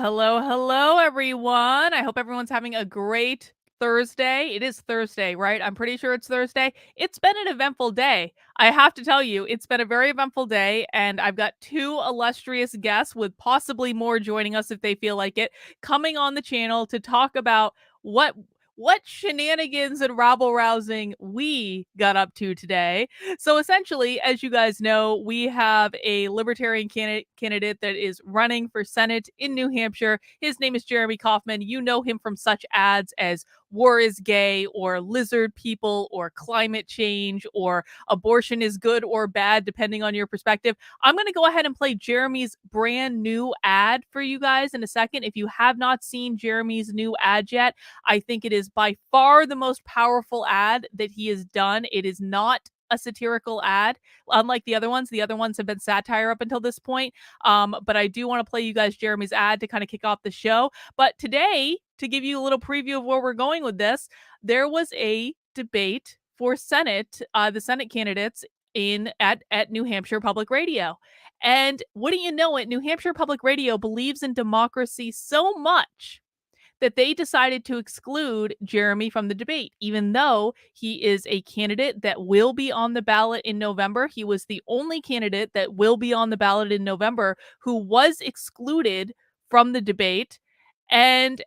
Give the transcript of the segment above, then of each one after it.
Hello, everyone. I hope everyone's having a great Thursday. It is Thursday, right? I'm pretty sure it's Thursday. It's been an eventful day. I have to tell you, it's been a very eventful day, and I've got two illustrious guests with possibly more joining us if they feel like it, coming on the channel to talk about what shenanigans and rabble-rousing we got up to today. So essentially, as you guys know, we have a Libertarian candidate that is running for Senate in New Hampshire. His name is Jeremy Kauffman. You know him from such ads as war is gay or lizard people or climate change or abortion is good or bad, depending on your perspective. I'm going to go ahead and play Jeremy's brand new ad for you guys in a second. If you have not seen Jeremy's new ad yet, I think it is by far the most powerful ad that he has done. It is not a satirical ad, unlike the other ones. The other ones have been satire up until this point. But I do want to play you guys Jeremy's ad to kind of kick off the show. But today, to give you a little preview of where we're going with this, there was a debate for Senate, the Senate candidates at New Hampshire Public Radio. And wouldn't you know it, New Hampshire Public Radio believes in democracy so much that they decided to exclude Jeremy from the debate, even though he is a candidate that will be on the ballot in November. He was the only candidate that will be on the ballot in November who was excluded from the debate. And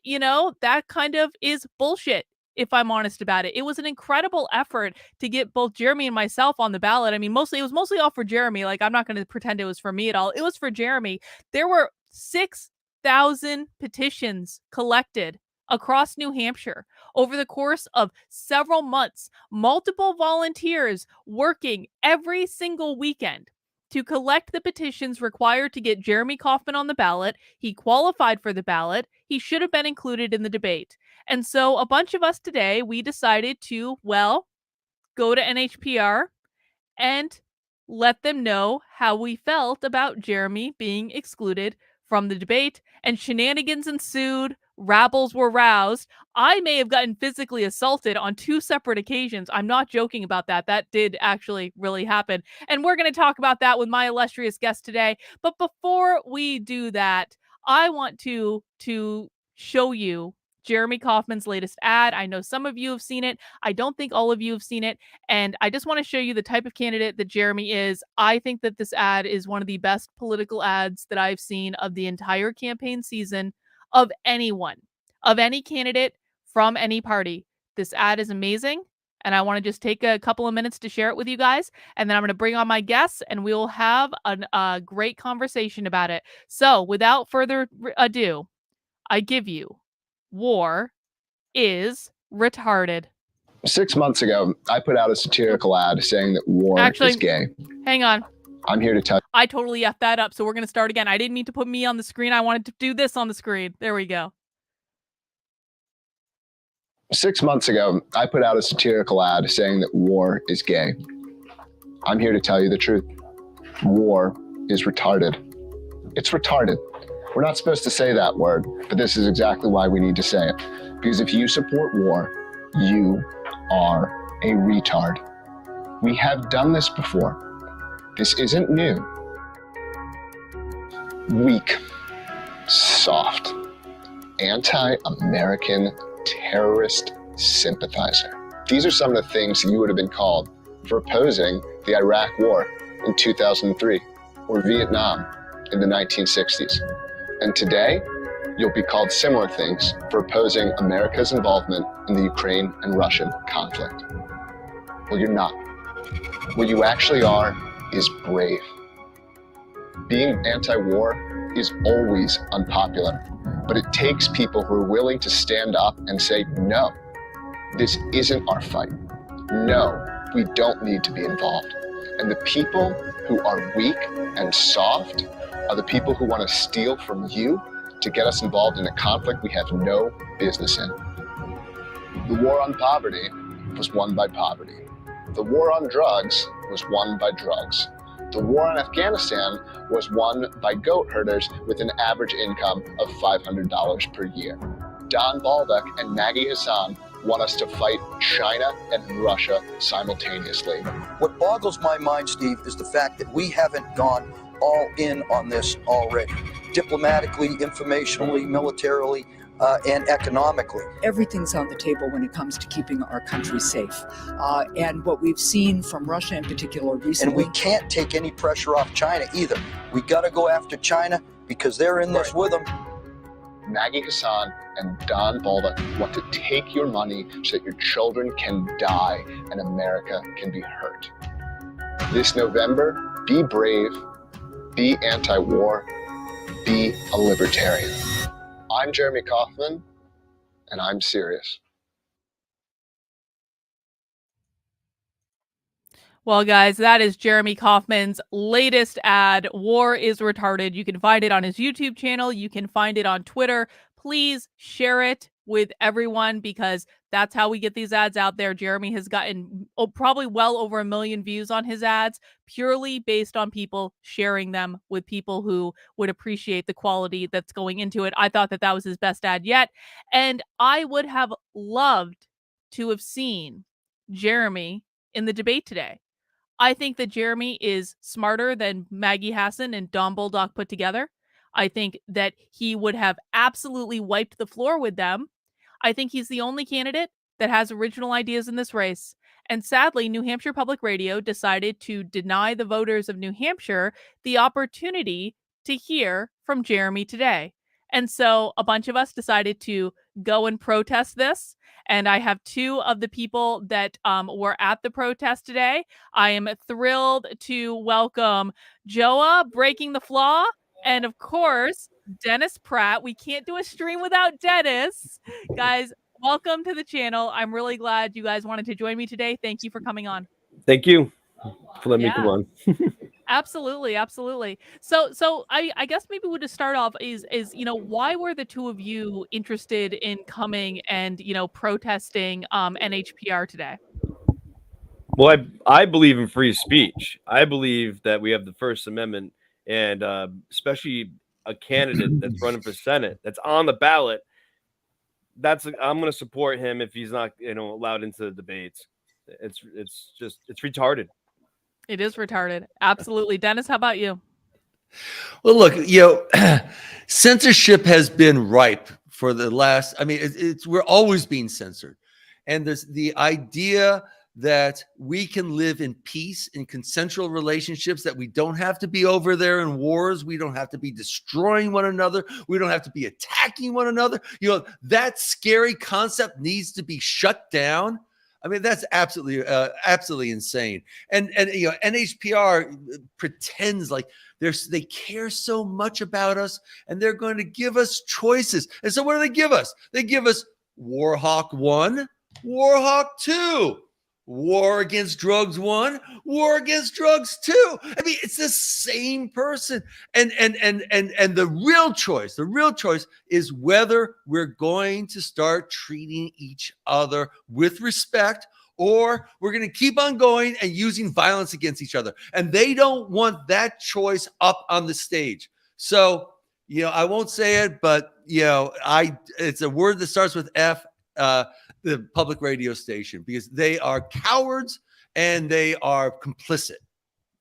you know, that kind of is bullshit, if I'm honest about it. It was an incredible effort to get both Jeremy and myself on the ballot. I mean, it was mostly all for Jeremy. Like, I'm not going to pretend it was for me at all. It was for Jeremy. There were 6,000 petitions collected across New Hampshire over the course of several months, multiple volunteers working every single weekend to collect the petitions required to get Jeremy Kauffman on the ballot. He qualified for the ballot. He should have been included in the debate. And so a bunch of us today, we decided to, well, go to NHPR and let them know how we felt about Jeremy being excluded from the debate. And shenanigans ensued. Rabbles were roused. I may have gotten physically assaulted on 2 separate occasions. I'm not joking about that. That did actually really happen. And we're going to talk about that with my illustrious guest today. But before we do that, I want to show you Jeremy Kauffman's latest ad. I know some of you have seen it. I don't think all of you have seen it. And I just want to show you the type of candidate that Jeremy is. I think that this ad is one of the best political ads that I've seen of the entire campaign season of anyone, of any candidate from any party. This ad is amazing. And I want to just take a couple of minutes to share it with you guys. And then I'm going to bring on my guests and we will have a great conversation about it. So without further ado, I give you War is Retarded. 6 months ago, I put out a satirical ad saying that war is gay. Hang on. I'm here to tell you. I totally effed that up, so we're going to start again. I didn't mean to put me on the screen. I wanted to do this on the screen. There we go. 6 months ago, I put out a satirical ad saying that war is gay. I'm here to tell you the truth. War is retarded. It's retarded. We're not supposed to say that word, but this is exactly why we need to say it. Because if you support war, you are a retard. We have done this before. This isn't new. Weak, soft, anti-American terrorist sympathizer. These are some of the things you would have been called for opposing the Iraq War in 2003 or Vietnam in the 1960s. And today, you'll be called similar things for opposing America's involvement in the Ukraine and Russian conflict. Well, you're not. What you actually are is brave. Being anti-war is always unpopular, but it takes people who are willing to stand up and say, no, this isn't our fight. No, we don't need to be involved. And the people who are weak and soft are the people who want to steal from you to get us involved in a conflict we have no business in. The war on poverty was won by poverty. The war on drugs was won by drugs. The war on Afghanistan was won by goat herders with an average income of $500 per year. Don Baldock and Maggie Hassan want us to fight China and Russia simultaneously. What boggles my mind, Steve, is the fact that we haven't gone all in on this already. diplomatically, informationally, militarily, and economically. Everything's on the table when it comes to keeping our country safe. And what we've seen from Russia in particular recently... And we can't take any pressure off China either. We got to go after China because they're in this with them. Maggie, Hassan, and Don Bolda want to take your money so that your children can die and America can be hurt. This November, be brave, be anti-war, be a libertarian. I'm Jeremy Kaufman, and I'm serious. Well, guys, that is Jeremy Kaufman's latest ad, War is Retarded. You can find it on his YouTube channel. You can find it on Twitter. Please share it with everyone because that's how we get these ads out there. Jeremy has gotten probably well over 1 million views on his ads purely based on people sharing them with people who would appreciate the quality that's going into it. I thought that was his best ad yet. And I would have loved to have seen Jeremy in the debate today. I think that Jeremy is smarter than Maggie Hassan and Don Boldock put together. I think that he would have absolutely wiped the floor with them. I think he's the only candidate that has original ideas in this race. And sadly, New Hampshire Public Radio decided to deny the voters of New Hampshire the opportunity to hear from Jeremy today. And so a bunch of us decided to go and protest this. And I have 2 of the people that were at the protest today. I am thrilled to welcome Joa breaking the flaw. And of course, Dennis Pratt. We can't do a stream without Dennis. Guys, welcome to the channel. I'm really glad you guys wanted to join me today. Thank you for coming on. Thank you for letting me come on. Absolutely, absolutely. So I guess maybe we'll just start off is why were the 2 of you interested in coming and protesting NHPR today? Well, I believe in free speech. I believe that we have the First Amendment, and especially a candidate that's running for Senate that's on the ballot. I'm going to support him if he's not allowed into the debates. It's retarded. It is retarded. Absolutely. Dennis, how about you? Well, look, censorship has been ripe for the last, we're always being censored. And there's the idea that we can live in peace in consensual relationships, that we don't have to be over there in wars. We don't have to be destroying one another. We don't have to be attacking one another. That scary concept needs to be shut down. That's absolutely insane. And NHPR pretends like they care so much about us, and they're going to give us choices. And so what do they give us? They give us Warhawk 1, Warhawk 2, War Against Drugs 1, War Against Drugs 2. It's the same person. And the real choice is whether we're going to start treating each other with respect, or we're going to keep on going and using violence against each other. And they don't want that choice up on the stage. So, I won't say it, but it's a word that starts with F, the public radio station, because they are cowards and they are complicit.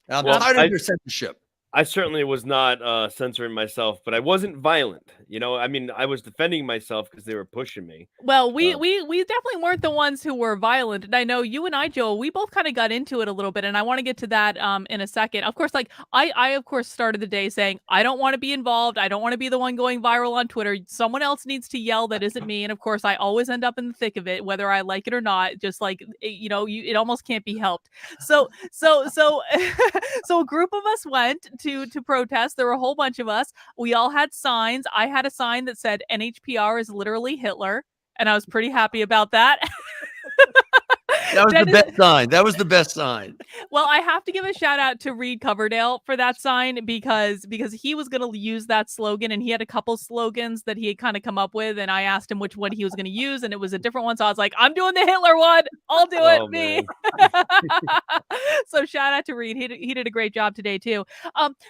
I'm tired of their censorship. I certainly was not censoring myself, but I wasn't violent. I was defending myself because they were pushing me. Well, we definitely weren't the ones who were violent. And I know you and I, Joel, we both kind of got into it a little bit, and I want to get to that in a second. Of course, I of course started the day saying, I don't want to be involved. I don't want to be the one going viral on Twitter. Someone else needs to yell that isn't me. And of course, I always end up in the thick of it, whether I like it or not. Just like, it almost can't be helped. So a group of us went to protest. There were a whole bunch of us. We all had signs. I had a sign that said NHPR is literally Hitler, and I was pretty happy about that. That was the best sign. That was the best sign. Well, I have to give a shout out to Reed Coverdale for that sign because he was going to use that slogan, and he had a couple slogans that he had kind of come up with, and I asked him which one he was going to use, and it was a different one. So I was like, I'm doing the Hitler one. I'll do it, me. So shout out to Reed. He did a great job today too.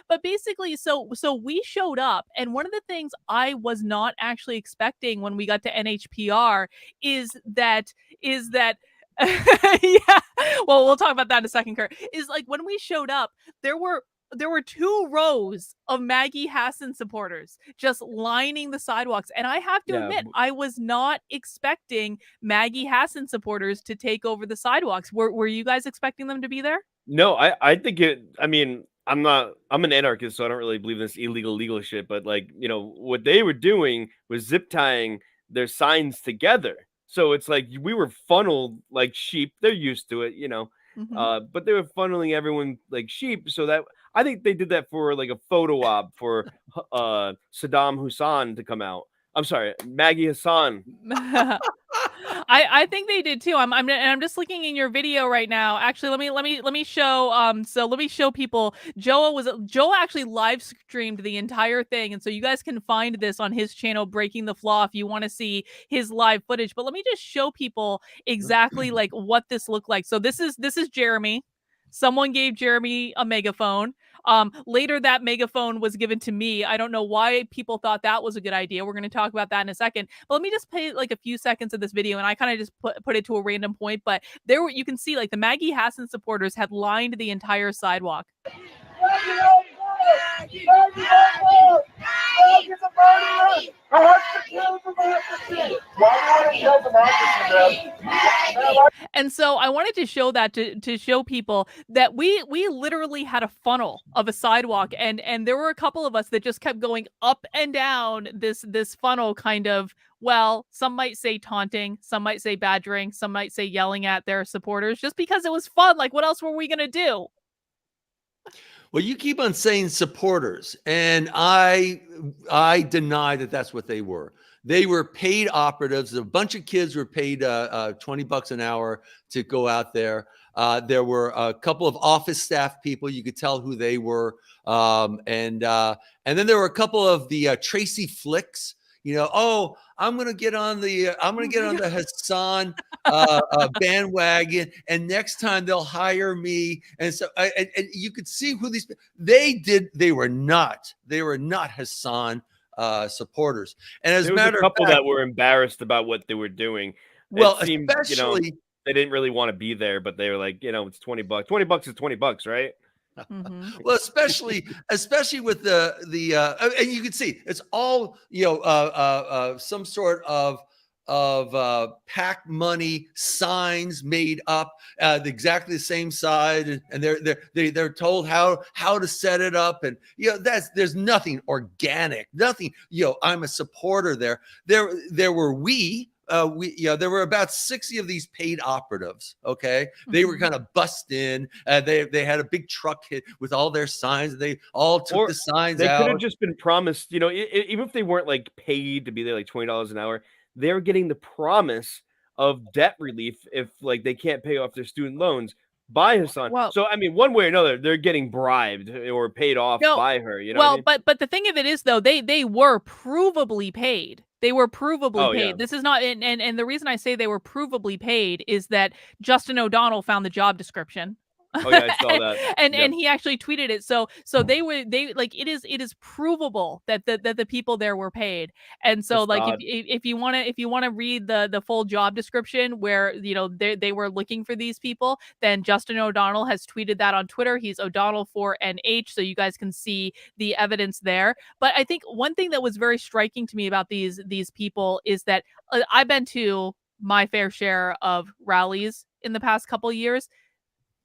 But basically, so we showed up, and one of the things I was not actually expecting when we got to NHPR is that yeah, well, we'll talk about that in a second, Kurt. Is like when we showed up, there were 2 rows of Maggie Hassan supporters just lining the sidewalks. And I have to admit, I was not expecting Maggie Hassan supporters to take over the sidewalks. Were you guys expecting them to be there? No, I think I mean, I'm an anarchist, so I don't really believe in this legal shit. But like, what they were doing was zip tying their signs together. So it's like we were funneled like sheep. They're used to it, but they were funneling everyone like sheep. So that I think they did that for like a photo op for Saddam Hussein to come out. I'm sorry, Maggie Hassan. I think they did too. I'm just looking in your video right now. Actually, let me show let me show people. Joel actually live streamed the entire thing, and so you guys can find this on his channel, Breaking the Flaw, if you want to see his live footage. But let me just show people exactly like what this looked like. So this is Jeremy. Someone gave Jeremy a megaphone. Later, that megaphone was given to me. I don't know why people thought that was a good idea. We're going to talk about that in a second. But let me just play like a few seconds of this video, and I kind of just put it to a random point. But you can see like the Maggie Hassan supporters had lined the entire sidewalk. And so I wanted to show that to show people that we literally had a funnel of a sidewalk, and there were a couple of us that just kept going up and down this funnel, kind of, well, some might say taunting, some might say badgering, some might say yelling at their supporters, just because it was fun. Like, what else were we gonna do? Well, you keep on saying supporters, and I deny that that's what they were. They were paid operatives. A bunch of kids were paid $20 an hour to go out there. There were a couple of office staff people. You could tell who they were, and then there were a couple of the Tracy Flicks. Oh, I'm gonna get on the Hassan bandwagon, and next time they'll hire me. And so, and you could see who they were not Hassan supporters. And as a matter of fact, couple that were embarrassed about what they were doing. Well, it seemed, especially they didn't really want to be there, but they were like, it's $20. $20 is $20, right? Mm-hmm. Well, especially with the and you can see it's all some sort of PAC money signs made up exactly the same side, and they're told how to set it up, and there's nothing organic, nothing. I'm a supporter there. There were there were about 60 of these paid operatives. Okay. They were kind of bussed in. They had a big truck hit with all their signs. They all took the signs out. They could have just been promised, even if they weren't like paid to be there, like $20 an hour, they're getting the promise of debt relief if like they can't pay off their student loans by Hassan. Well, so I mean, one way or another, they're getting bribed or paid off by her. But the thing of it is, though, they were provably paid. They were provably paid. Yeah. This is not, and the reason I say they were provably paid is that Justin O'Donnell found the job description. Oh yeah, I saw that. And he actually tweeted it. So they like it is provable that the people there were paid. And so like if you want to read the full job description where they were looking for these people, then Justin O'Donnell has tweeted that on Twitter. He's O'Donnell4NH, so you guys can see the evidence there. But I think one thing that was very striking to me about these people is that I've been to my fair share of rallies in the past couple of years.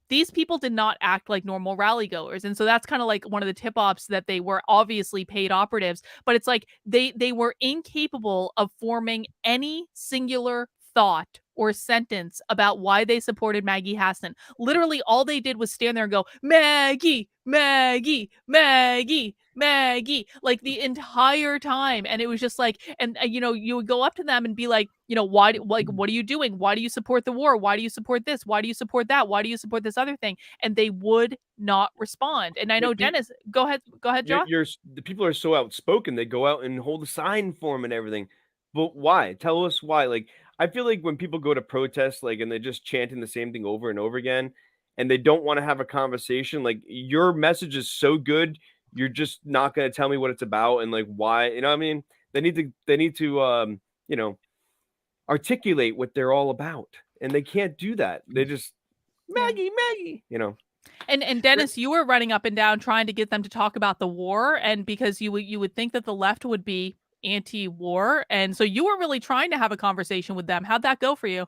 These people did not act like normal rally goers. And so that's kind of like one of the tip-offs that they were obviously paid operatives, but it's like they were incapable of forming any singular thought or sentence about why they supported Maggie Hassan. Literally all they did was stand there and go, Maggie, Maggie, Maggie, Maggie, like the entire time. And it was just like, and you would go up to them and be like, why, like, what are you doing? Why do you support the war? Why do you support this? Why do you support that? Why do you support this other thing? And they would not respond. And I know Dennis, go ahead, John. The people are so outspoken. They go out and hold a sign for them and everything. But why? Tell us why. Like, I feel like when people go to protest, like, and they're just chanting the same thing over and over again, and they don't want to have a conversation, like, your message is so good, you're just not going to tell me what it's about and like why. You know what I mean? They need to articulate what they're all about, and they can't do that. They just Maggie. And Dennis, you were running up and down trying to get them to talk about the war, and because you would think that the left would be anti-war, and so you were really trying to have a conversation with them. How'd that go for you?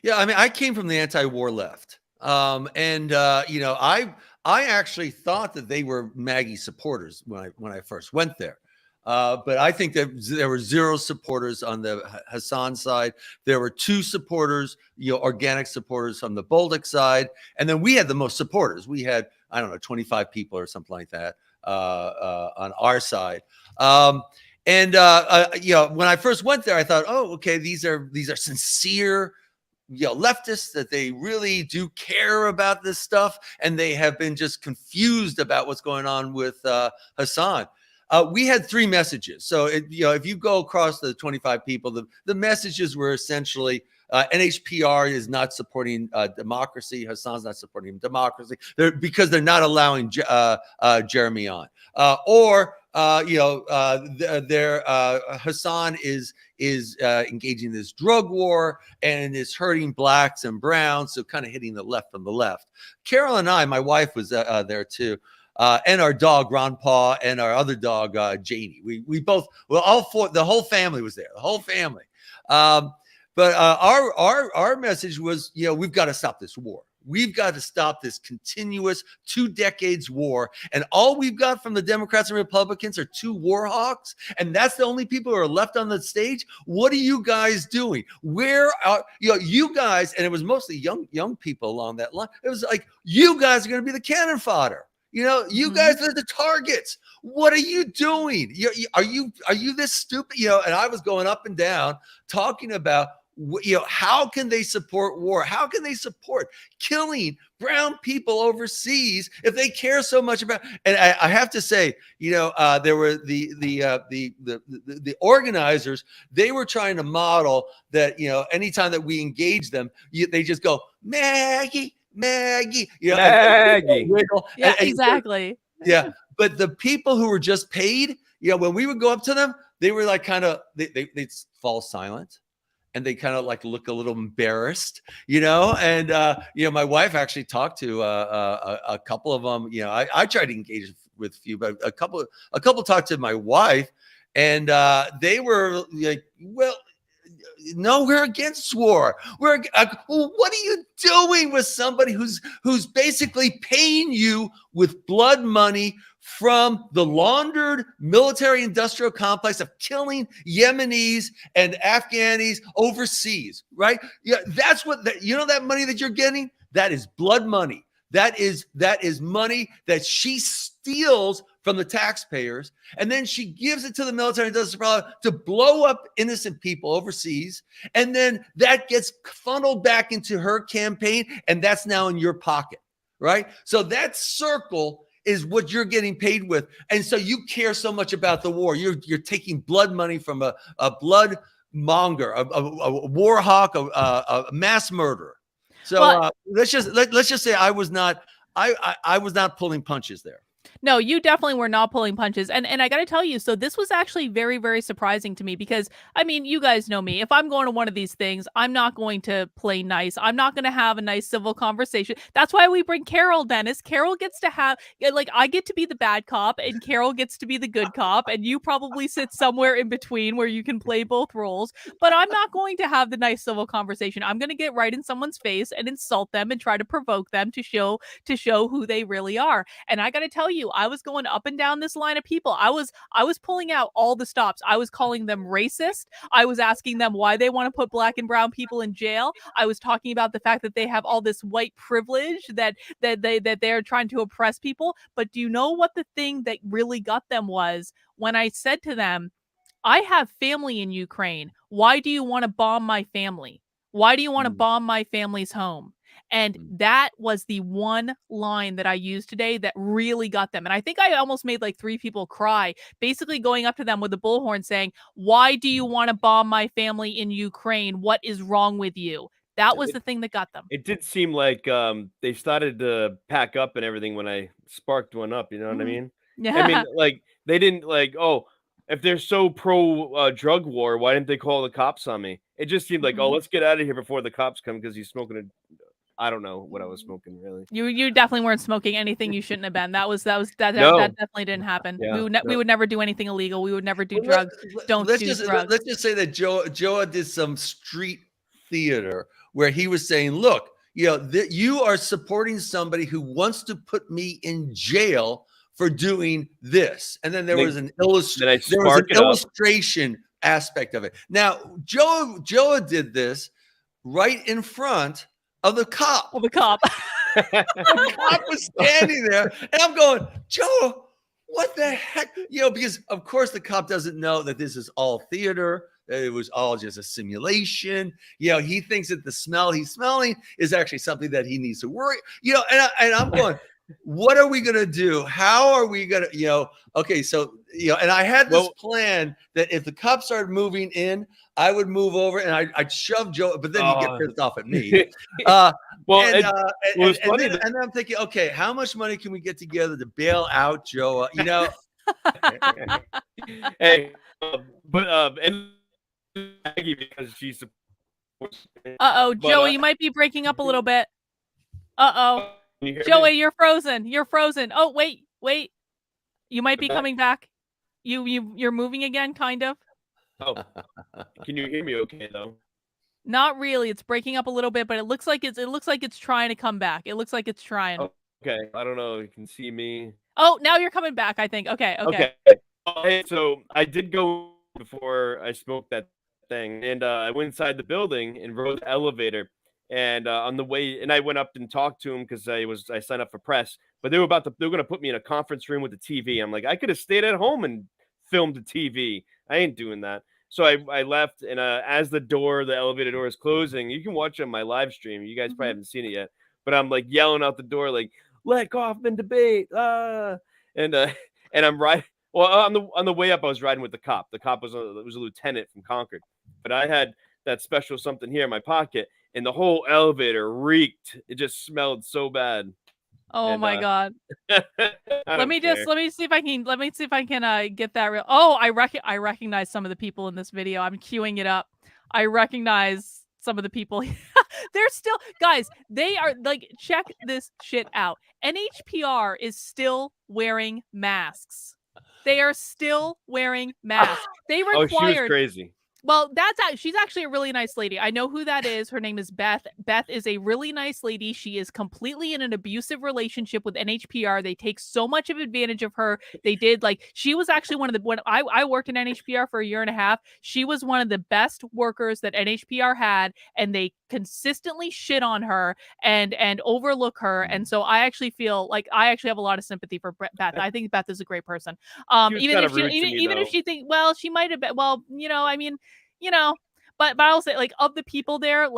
Yeah, I mean, I came from the anti-war left, and you know, I actually thought that they were Maggie supporters when I first went there. But I think that there were 0 supporters on the Hassan side. There were 2 supporters, you know, organic supporters on the Bolduc side, and then we had the most supporters. We had, I don't know, 25 people or something like that on our side. You know, when I first went there, I thought, oh, okay, these are sincere, you know, leftists, that they really do care about this stuff, and they have been just confused about what's going on with Hassan. We had 3 messages. So, you know, if you go across the 25 people, the messages were essentially NHPR is not supporting democracy. Hassan's not supporting democracy because they're not allowing Jeremy on. You know, Hassan is engaging in this drug war and is hurting blacks and browns. So kind of hitting the left from the left. Carol and I, my wife was there too. And our dog Ron Paw and our other dog Janie. We both, well, all 4, the whole family was there. The whole family. But our message was, you know, we've got to stop this war. We've got to stop this continuous 2 decades war. And all we've got from the Democrats and Republicans are 2 war hawks. And that's the only people who are left on the stage. What are you guys doing? Where are, you know, you guys, and it was mostly young people along that line. It was like, you guys are going to be the cannon fodder. You know, you guys are the targets. What are you doing? Are you this stupid? You know, and I was going up and down talking about, you know, how can they support war? How can they support killing brown people overseas if they care so much about? And I have to say, you know, there were the organizers. They were trying to model that, you know, anytime that we engage them, they just go, Maggie, you know, Maggie. Yeah, exactly. Yeah, but the people who were just paid, you know, when we would go up to them, they were like kind of they'd fall silent, and they kind of like look a little embarrassed, you know. And you know, my wife actually talked to a couple of them. You know, I tried to engage with a few, but a couple talked to my wife, and they were like, well, no, we're against war. What are you doing with somebody who's basically paying you with blood money from the laundered military industrial complex of killing Yemenis and Afghanis overseas, right? Yeah, that's what you know, that money that you're getting, that is blood money. That is money that she steals from the taxpayers, and then she gives it to the military industrial to blow up innocent people overseas, and then that gets funneled back into her campaign, and that's now in your pocket, right? So that circle is what you're getting paid with, and so you care so much about the war. You're taking blood money from a blood monger, a war hawk, a mass murderer. So let's just say I was not pulling punches there. No, you definitely were not pulling punches. And I got to tell you, so this was actually very, very surprising to me because, I mean, you guys know me. If I'm going to one of these things, I'm not going to play nice. I'm not going to have a nice civil conversation. That's why we bring Carol, Dennis. Carol gets to have, like, I get to be the bad cop and Carol gets to be the good cop. And you probably sit somewhere in between where you can play both roles. But I'm not going to have the nice civil conversation. I'm going to get right in someone's face and insult them and try to provoke them to show who they really are. And I got to tell you, I was going up and down this line of people. I was pulling out all the stops. I was calling them racist. I was asking them why they want to put black and brown people in jail. I was talking about the fact that they have all this white privilege that they're trying to oppress people. But do you know what the thing that really got them was when I said to them, I have family in Ukraine. Why do you want to bomb my family? Why do you want to bomb my family's home? And that was the one line that I used today that really got them. And I think I almost made like 3 people cry, basically going up to them with a bullhorn saying, why do you want to bomb my family in Ukraine? What is wrong with you? That was the thing that got them. It did seem like they started to pack up and everything when I sparked one up. You know what I mean? Yeah. I mean, like, they didn't like, oh, if they're so pro drug war, why didn't they call the cops on me? It just seemed like, oh, let's get out of here before the cops come because he's smoking a I don't know what I was smoking really. You definitely weren't smoking anything you shouldn't have been. That No. definitely didn't happen. Yeah, We would never do anything illegal. We would never do Well, drugs. Don't let's do just drugs. let's just say that Joa did some street theater where he was saying, look, you are supporting somebody who wants to put me in jail for doing this. And then there was an illustration aspect of it. Now, Joa did this right in front of the cop. Well, the cop. The cop was standing there, and I'm going, Joa, what the heck? Because of course the cop doesn't know that this is all theater, that it was all just a simulation. He thinks that the smell he's smelling is actually something that he needs to worry. And I'm going, what are we gonna do? How are we gonna, okay, so and I had this plan that if the cops started moving in, I would move over and I'd shove Joe, but then he'd get pissed off at me. And I'm thinking, okay, how much money can we get together to bail out Joe? Hey, and Maggie, because she's supposed to. Joey, you might be breaking up a little bit. Joey, you're frozen. You're frozen. Oh, wait. You might be coming back. You're moving again, kind of. Oh, can you hear me okay though? Not really. It's breaking up a little bit, but it looks like it's trying to come back. It looks like it's trying. Okay, I don't know. You can see me. Oh, now you're coming back, I think. Okay. Hey, so I did go before I smoked that thing, and I went inside the building and rode the elevator. And on the way, and I went up and talked to him because I signed up for press, but they were going to put me in a conference room with the TV. I'm like, I could have stayed at home and filmed the TV. I ain't doing that. So I left, and as the elevator door is closing, you can watch on my live stream. You guys probably haven't seen it yet, but I'm like yelling out the door, like, let Kaufman debate. And I'm riding. Well, on the way up, I was riding with the cop. The cop was a lieutenant from Concord, but I had that special something here in my pocket, and the whole elevator reeked. It just smelled so bad. Oh my God. Let me see if I can get that real. Oh, I recognize some of the people in this video. I'm queuing it up. I recognize some of the people. They're still, guys, they are like, check this shit out. NHPR is still wearing masks. They are still wearing masks. They required. Oh, she was crazy. Well, she's actually a really nice lady. I know who that is. Her name is Beth. Beth is a really nice lady. She is completely in an abusive relationship with NHPR. They take so much of advantage of her. They did, she was actually when I worked in NHPR for a year and a half. She was one of the best workers that NHPR had, and they consistently shit on her and overlook her. And so I actually feel like I actually have a lot of sympathy for Beth. I think Beth is a great person. Even if she thinks, well, she might have been, but I'll say, of the people there,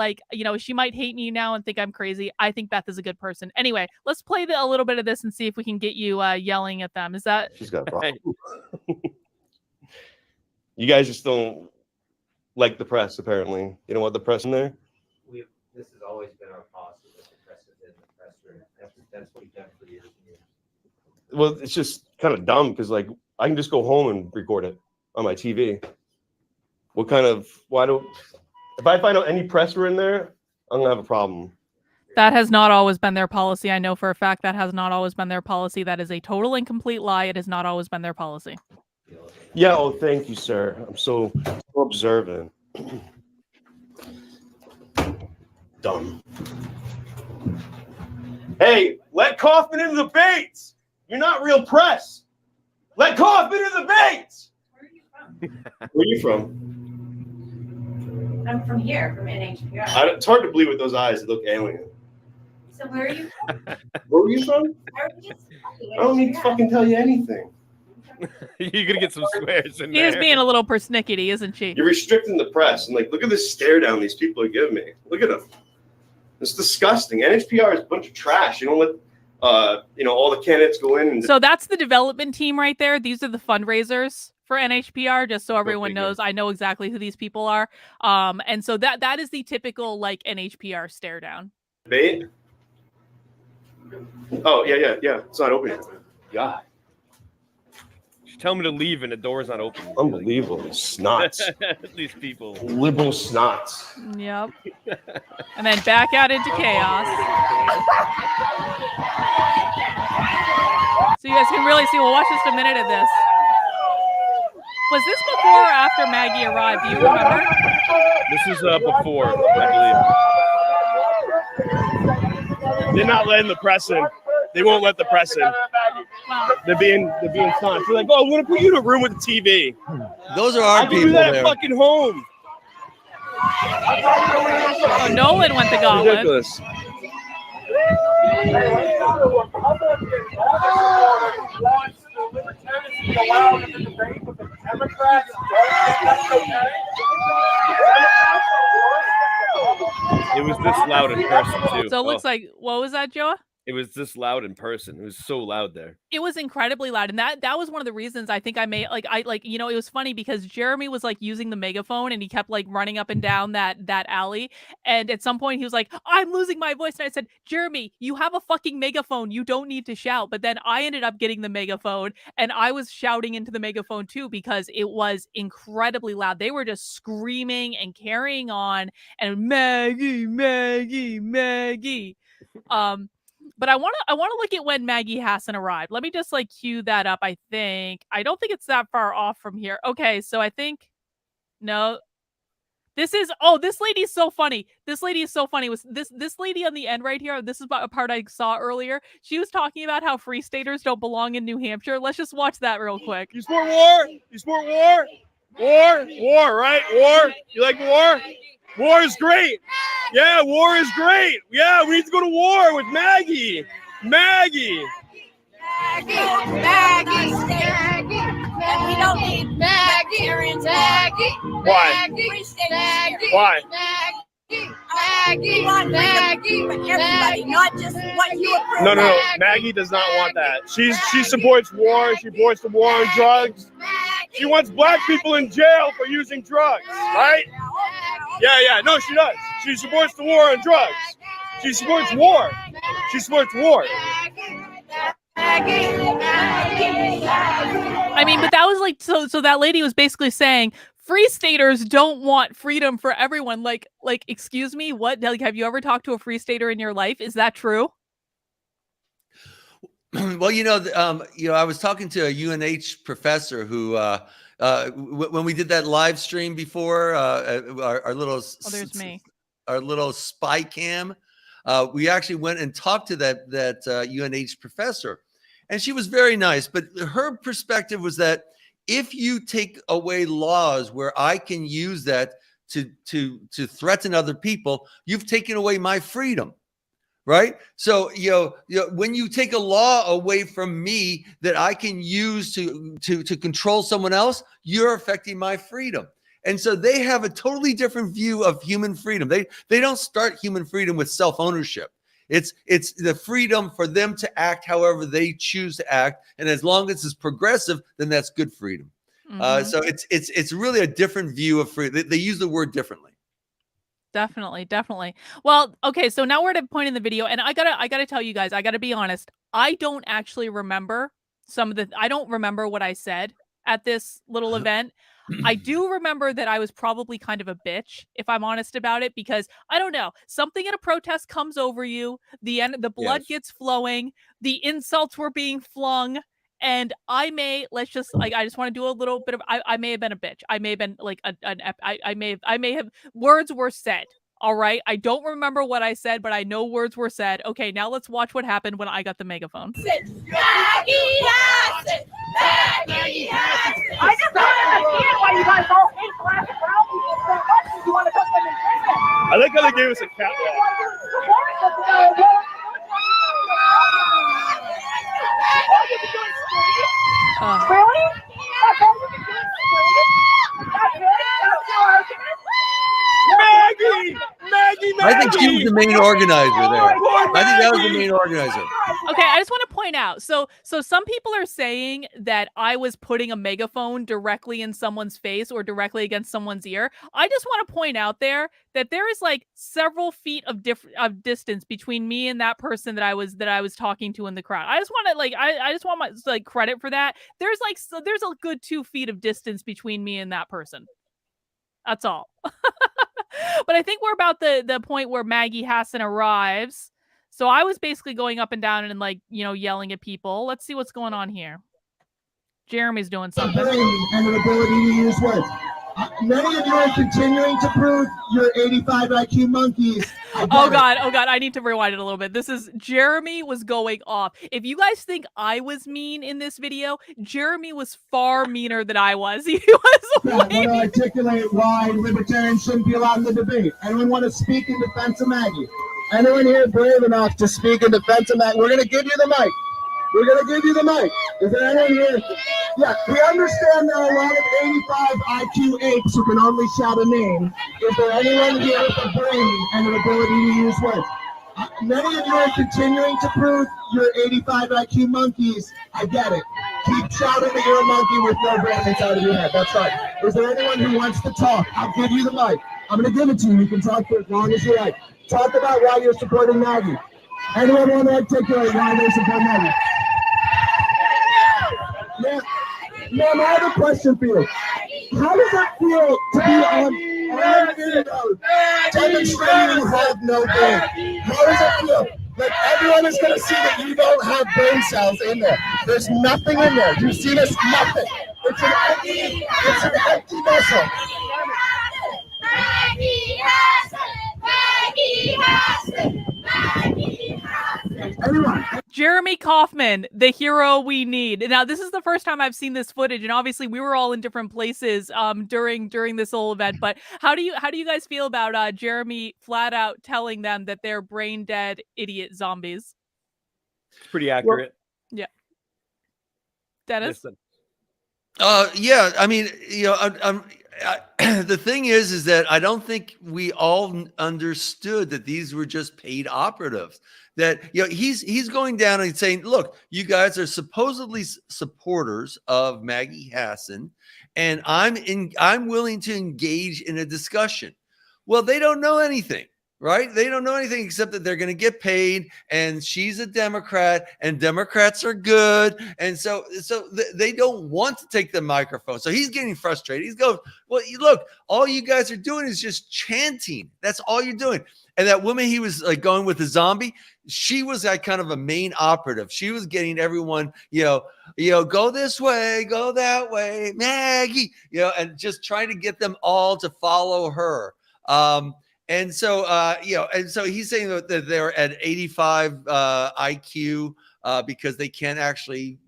she might hate me now and think I'm crazy. I think Beth is a good person. Anyway, let's play a little bit of this and see if we can get you yelling at them. Is that? She's got a problem. You guys just don't like the press, apparently. You don't want the press in there? This has always been our policy, that the press is in the press room. That's what we've done for years and years. Well, it's just kind of dumb because, I can just go home and record it on my TV. If I find out any press were in there, I'm going to have a problem. That has not always been their policy. I know for a fact that has not always been their policy. That is a total and complete lie. It has not always been their policy. Yeah, oh, thank you, sir. I'm so observant. Dumb. Hey, let Kaufman into the debates. You're not real press. Let Kaufman into the debates. Where are you from? I'm from here, from NHPR. It's hard to believe with those eyes. They look alien. So where are you from? Where are you from? I don't need to fucking tell you anything. You're gonna get some squares in there. She is being a little persnickety, isn't she? You're restricting the press. And look at this stare down these people are giving me. Look at them. It's disgusting. NHPR is a bunch of trash. You don't let all the candidates go in. So that's the development team right there. These are the fundraisers for NHPR, just so everyone knows. I know exactly who these people are. And so that is the typical NHPR stare down. Debate? Oh, yeah. It's not open yet. God. Tell me to leave and the door's not open. Unbelievable. Snots. These people. Liberal snots. Yep. And then back out into chaos. So you guys can really see. We'll watch just a minute of this. Was this before or after Maggie arrived? Do you remember? This is before, I believe. They're not letting the press in. They won't let the press in. They're being stunts. They're like, oh, I'm gonna put you in a room with a TV. Those are our I can people do that there. at fucking home. Oh, Nolan went the gauntlet. Ridiculous. It was this loud in person too. So it looks like, what was that, Joa? It was this loud in person. It was so loud there. It was incredibly loud, and that was one of the reasons I think I made it was funny because Jeremy was like using the megaphone and he kept like running up and down that alley, and at some point he was like, I'm losing my voice, and I said, Jeremy, you have a fucking megaphone, you don't need to shout. But then I ended up getting the megaphone and I was shouting into the megaphone too because it was incredibly loud. They were just screaming and carrying on and Maggie. But I want to look at when Maggie Hassan arrived. Let me just like cue that up. I don't think it's that far off from here. Okay, so I think no. This lady is so funny. This lady is so funny. Was this lady on the end right here? This is a part I saw earlier. She was talking about how free staters don't belong in New Hampshire. Let's just watch that real quick. You support war? You support war? War, right? War? You like war? War is great. Yeah, war is great. Yeah, we need to go to war with Maggie. Maggie. And we don't need Maggie. Maggie. Why? Maggie. Why? Maggie. Everybody, not just what you approve. No. Maggie does not want that. She supports war. She supports the war on drugs. She wants black people in jail for using drugs, right? Yeah. No, she does. She supports the war on drugs. She supports war. She supports war. I mean, but that was like so that lady was basically saying free staters don't want freedom for everyone. Like, excuse me, what? Like, have you ever talked to a free stater in your life? Is that true? Well, I was talking to a UNH professor who, when we did that live stream before, our little, there's me, our little spy cam, we actually went and talked to that UNH professor, and she was very nice. But her perspective was that if you take away laws where I can use that to threaten other people, you've taken away my freedom. Right. So, when you take a law away from me that I can use to control someone else, you're affecting my freedom. And so they have a totally different view of human freedom. They don't start human freedom with self-ownership. It's the freedom for them to act however they choose to act. And as long as it's progressive, then that's good freedom. Mm-hmm. So it's really a different view of freedom. They use the word differently. Definitely. Well, okay, so now we're at a point in the video, and I gotta tell you guys, I gotta be honest, I don't actually remember I don't remember what I said at this little event. I do remember that I was probably kind of a bitch, if I'm honest about it, because I don't know, something at a protest comes over you, the blood gets flowing, the insults were being flung, and I just want to do a little bit of, I may have been a bitch. I may have been like I may have, words were said. All right. I don't remember what I said, but I know words were said. Okay, now let's watch what happened when I got the megaphone. Maggie Hassan! Maggie Hassan! I just don't understand why you guys all hate black and brown people so much and you want to put them in prison. I like how they gave us a catwalk. Really? That's all you can do is scream? That's it? That's your argument? Maggie! I think she was the main organizer there. I think that was the main organizer. Okay, I just want to point out. So some people are saying that I was putting a megaphone directly in someone's face or directly against someone's ear. I just want to point out there that there is like several feet of distance between me and that person that I was talking to in the crowd. I just want to I just want my like credit for that. There's a good 2 feet of distance between me and that person. That's all. But I think we're about the point where Maggie Hassan arrives. So I was basically going up and down and like, yelling at people. Let's see what's going on here. Jeremy's doing something. And an ability to use words. Many of you are continuing to prove you're 85 IQ monkeys. Oh God, I need to rewind it a little bit. Jeremy was going off. If you guys think I was mean in this video, Jeremy was far meaner than I was. He was I want to articulate why libertarians shouldn't be allowed in the debate. Anyone want to speak in defense of Maggie? Anyone here brave enough to speak in defense of Maggie? We're going to give you the mic. We're going to give you the mic. Is there anyone here? Yeah, we understand there are a lot of 85 IQ apes who can only shout a name. Is there anyone here with a brain and an ability to use words? Many of you are continuing to prove you're 85 IQ monkeys. I get it. Keep shouting that you're a monkey with no brain inside of your head. That's right. Is there anyone who wants to talk? I'll give you the mic. I'm going to give it to you. You can talk for as long as you like. Talk about why you're supporting Maggie. Anyone want to articulate why they support Maggie? Ma'am, I have a question for you. How does it feel to be on video demonstrating you have no brain? How does it feel? Like everyone is going to see that you don't have brain cells in there. There's nothing in there. You see this? Nothing. It's an empty vessel. Maggie Hassan! Maggie Hassan! Maggie Hassan! Anyone? Jeremy Kaufman, the hero we need. Now, this is the first time I've seen this footage, and obviously we were all in different places during this whole event. But how do you guys feel about Jeremy flat out telling them that they're brain dead idiot zombies? It's pretty accurate. Well, yeah. Dennis? Listen. Yeah, I mean, the thing is that I don't think we all understood that these were just paid operatives. That he's going down and saying, look, you guys are supposedly supporters of Maggie Hassan, and I'm willing to engage in a discussion. Well, they don't know anything. Right? They don't know anything except that they're going to get paid, and she's a Democrat, and Democrats are good, and so they don't want to take the microphone. So he's getting frustrated. He's going, well, look, all you guys are doing is just chanting. That's all you're doing. And that woman he was like going with the zombie, she was like kind of a main operative. She was getting everyone, go this way, go that way, Maggie, and just trying to get them all to follow her. And so, and so he's saying that they're at 85 IQ because they can't actually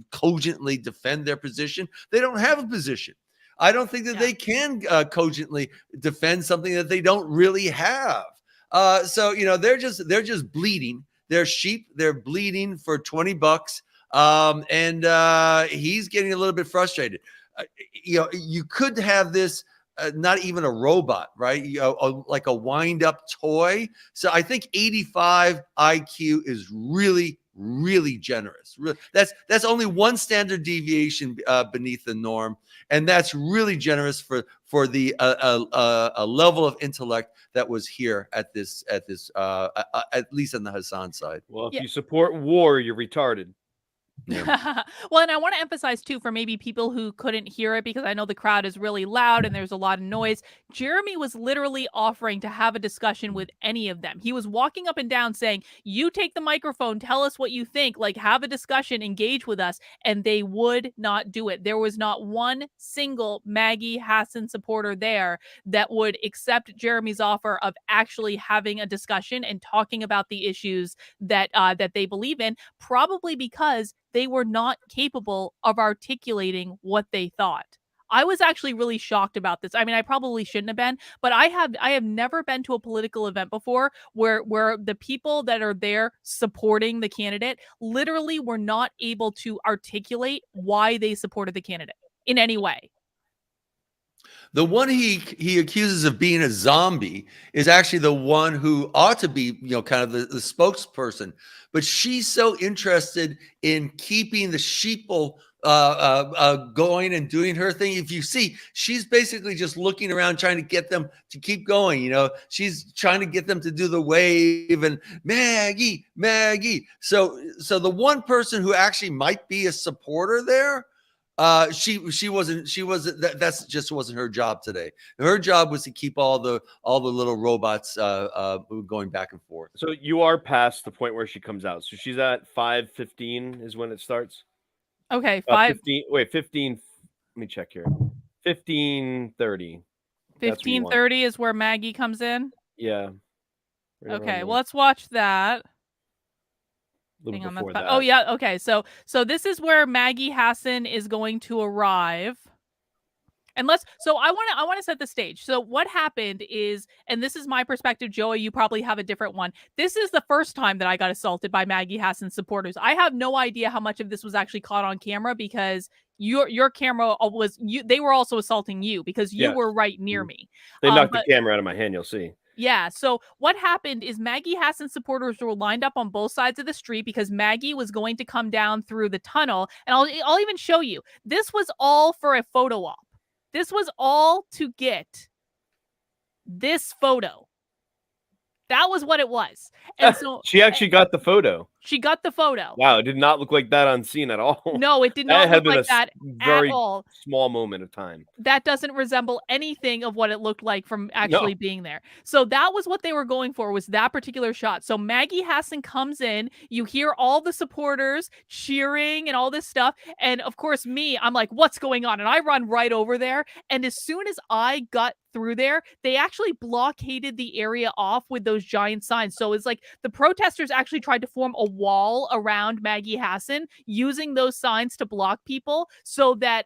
cogently defend their position. They don't have a position. I don't think that they can cogently defend something that they don't really have. So they're just bleeding. They're sheep. They're bleeding for $20. And he's getting a little bit frustrated. You could have this. Not even a robot, right? Like a wind-up toy. So I think 85 IQ is really, really generous. That's only one standard deviation beneath the norm, and that's really generous for the a level of intellect that was here at least on the Hassan side. Well, if you support war, you're retarded. Yeah. Well, and I want to emphasize too, for maybe people who couldn't hear it, because I know the crowd is really loud and there's a lot of noise. Jeremy was literally offering to have a discussion with any of them. He was walking up and down saying, you take the microphone, tell us what you think, like have a discussion, engage with us. And they would not do it. There was not one single Maggie Hassan supporter there that would accept Jeremy's offer of actually having a discussion and talking about the issues that they believe in, probably because they were not capable of articulating what they thought. I was actually really shocked about this. I mean, I probably shouldn't have been, but I have never been to a political event before where the people that are there supporting the candidate literally were not able to articulate why they supported the candidate in any way. The one he accuses of being a zombie is actually the one who ought to be, kind of the spokesperson. But she's so interested in keeping the sheeple going and doing her thing. If you see, she's basically just looking around trying to get them to keep going. She's trying to get them to do the wave and Maggie. So the one person who actually might be a supporter there, she wasn't that's just wasn't her job today. Her job was to keep all the little robots going back and forth. So you are past the point where she comes out. So she's at 5:15 is when it starts. Okay, 15. Wait, 15. Let me check here. 15:30. 15:30 is where Maggie comes in. Yeah. Right okay, well, let's watch that. Hang on, that's oh yeah, okay. So this is where Maggie Hassan is going to arrive. And so I want to set the stage. So what happened is, and this is my perspective, Joey, you probably have a different one. This is the first time that I got assaulted by Maggie Hassan supporters. I have no idea how much of this was actually caught on camera because your camera was they were also assaulting you because you were right near me. They knocked the camera out of my hand, you'll see. Yeah, so what happened is Maggie Hassan supporters were lined up on both sides of the street because Maggie was going to come down through the tunnel. And I'll even show you. This was all for a photo op. This was all to get this photo. That was what it was. And so she actually got the photo. She got the photo. Wow, it did not look like that on scene at all. No, it did not look like that very at all. Small moment of time. That doesn't resemble anything of what it looked like from actually being there. So that was what they were going for, was that particular shot. So Maggie Hassan comes in, you hear all the supporters cheering and all this stuff. And of course me, I'm like, what's going on? And I run right over there. And as soon as I got through there, they actually blockaded the area off with those giant signs. So it's like the protesters actually tried to form a wall around Maggie Hassan using those signs to block people so that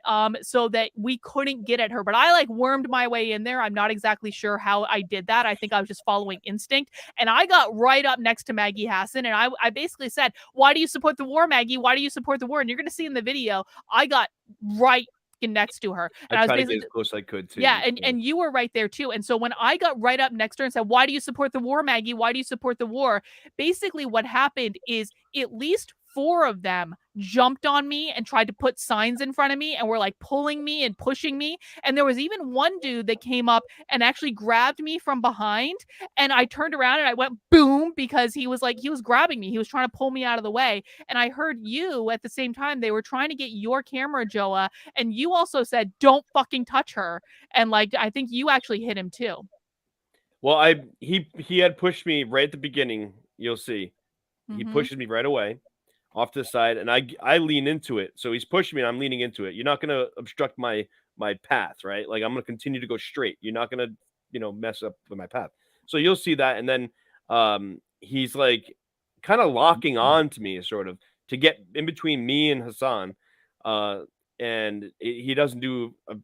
we couldn't get at her. But I wormed my way in there. I'm not exactly sure how I did that. I think I was just following instinct. And I got right up next to Maggie Hassan and I basically said, why do you support the war, Maggie? Why do you support the war? And you're going to see in the video, I got right next to her. And I tried to get as close as I could too. Yeah, and you were right there too. And so when I got right up next to her and said, why do you support the war, Maggie? Why do you support the war? Basically what happened is at least 4 of them jumped on me and tried to put signs in front of me and were pulling me and pushing me. And there was even one dude that came up and actually grabbed me from behind. And I turned around and I went boom because he was grabbing me. He was trying to pull me out of the way. And I heard you at the same time. They were trying to get your camera, Joa. And you also said, don't fucking touch her. And I think you actually hit him too. Well, he had pushed me right at the beginning. You'll see. He pushes me right away off to the side, and I lean into it. So he's pushing me and I'm leaning into it. You're not going to obstruct my path, right? I'm going to continue to go straight. You're not going to, mess up with my path. So you'll see that. And then he's kind of locking on to me sort of to get in between me and Hassan. And he doesn't do a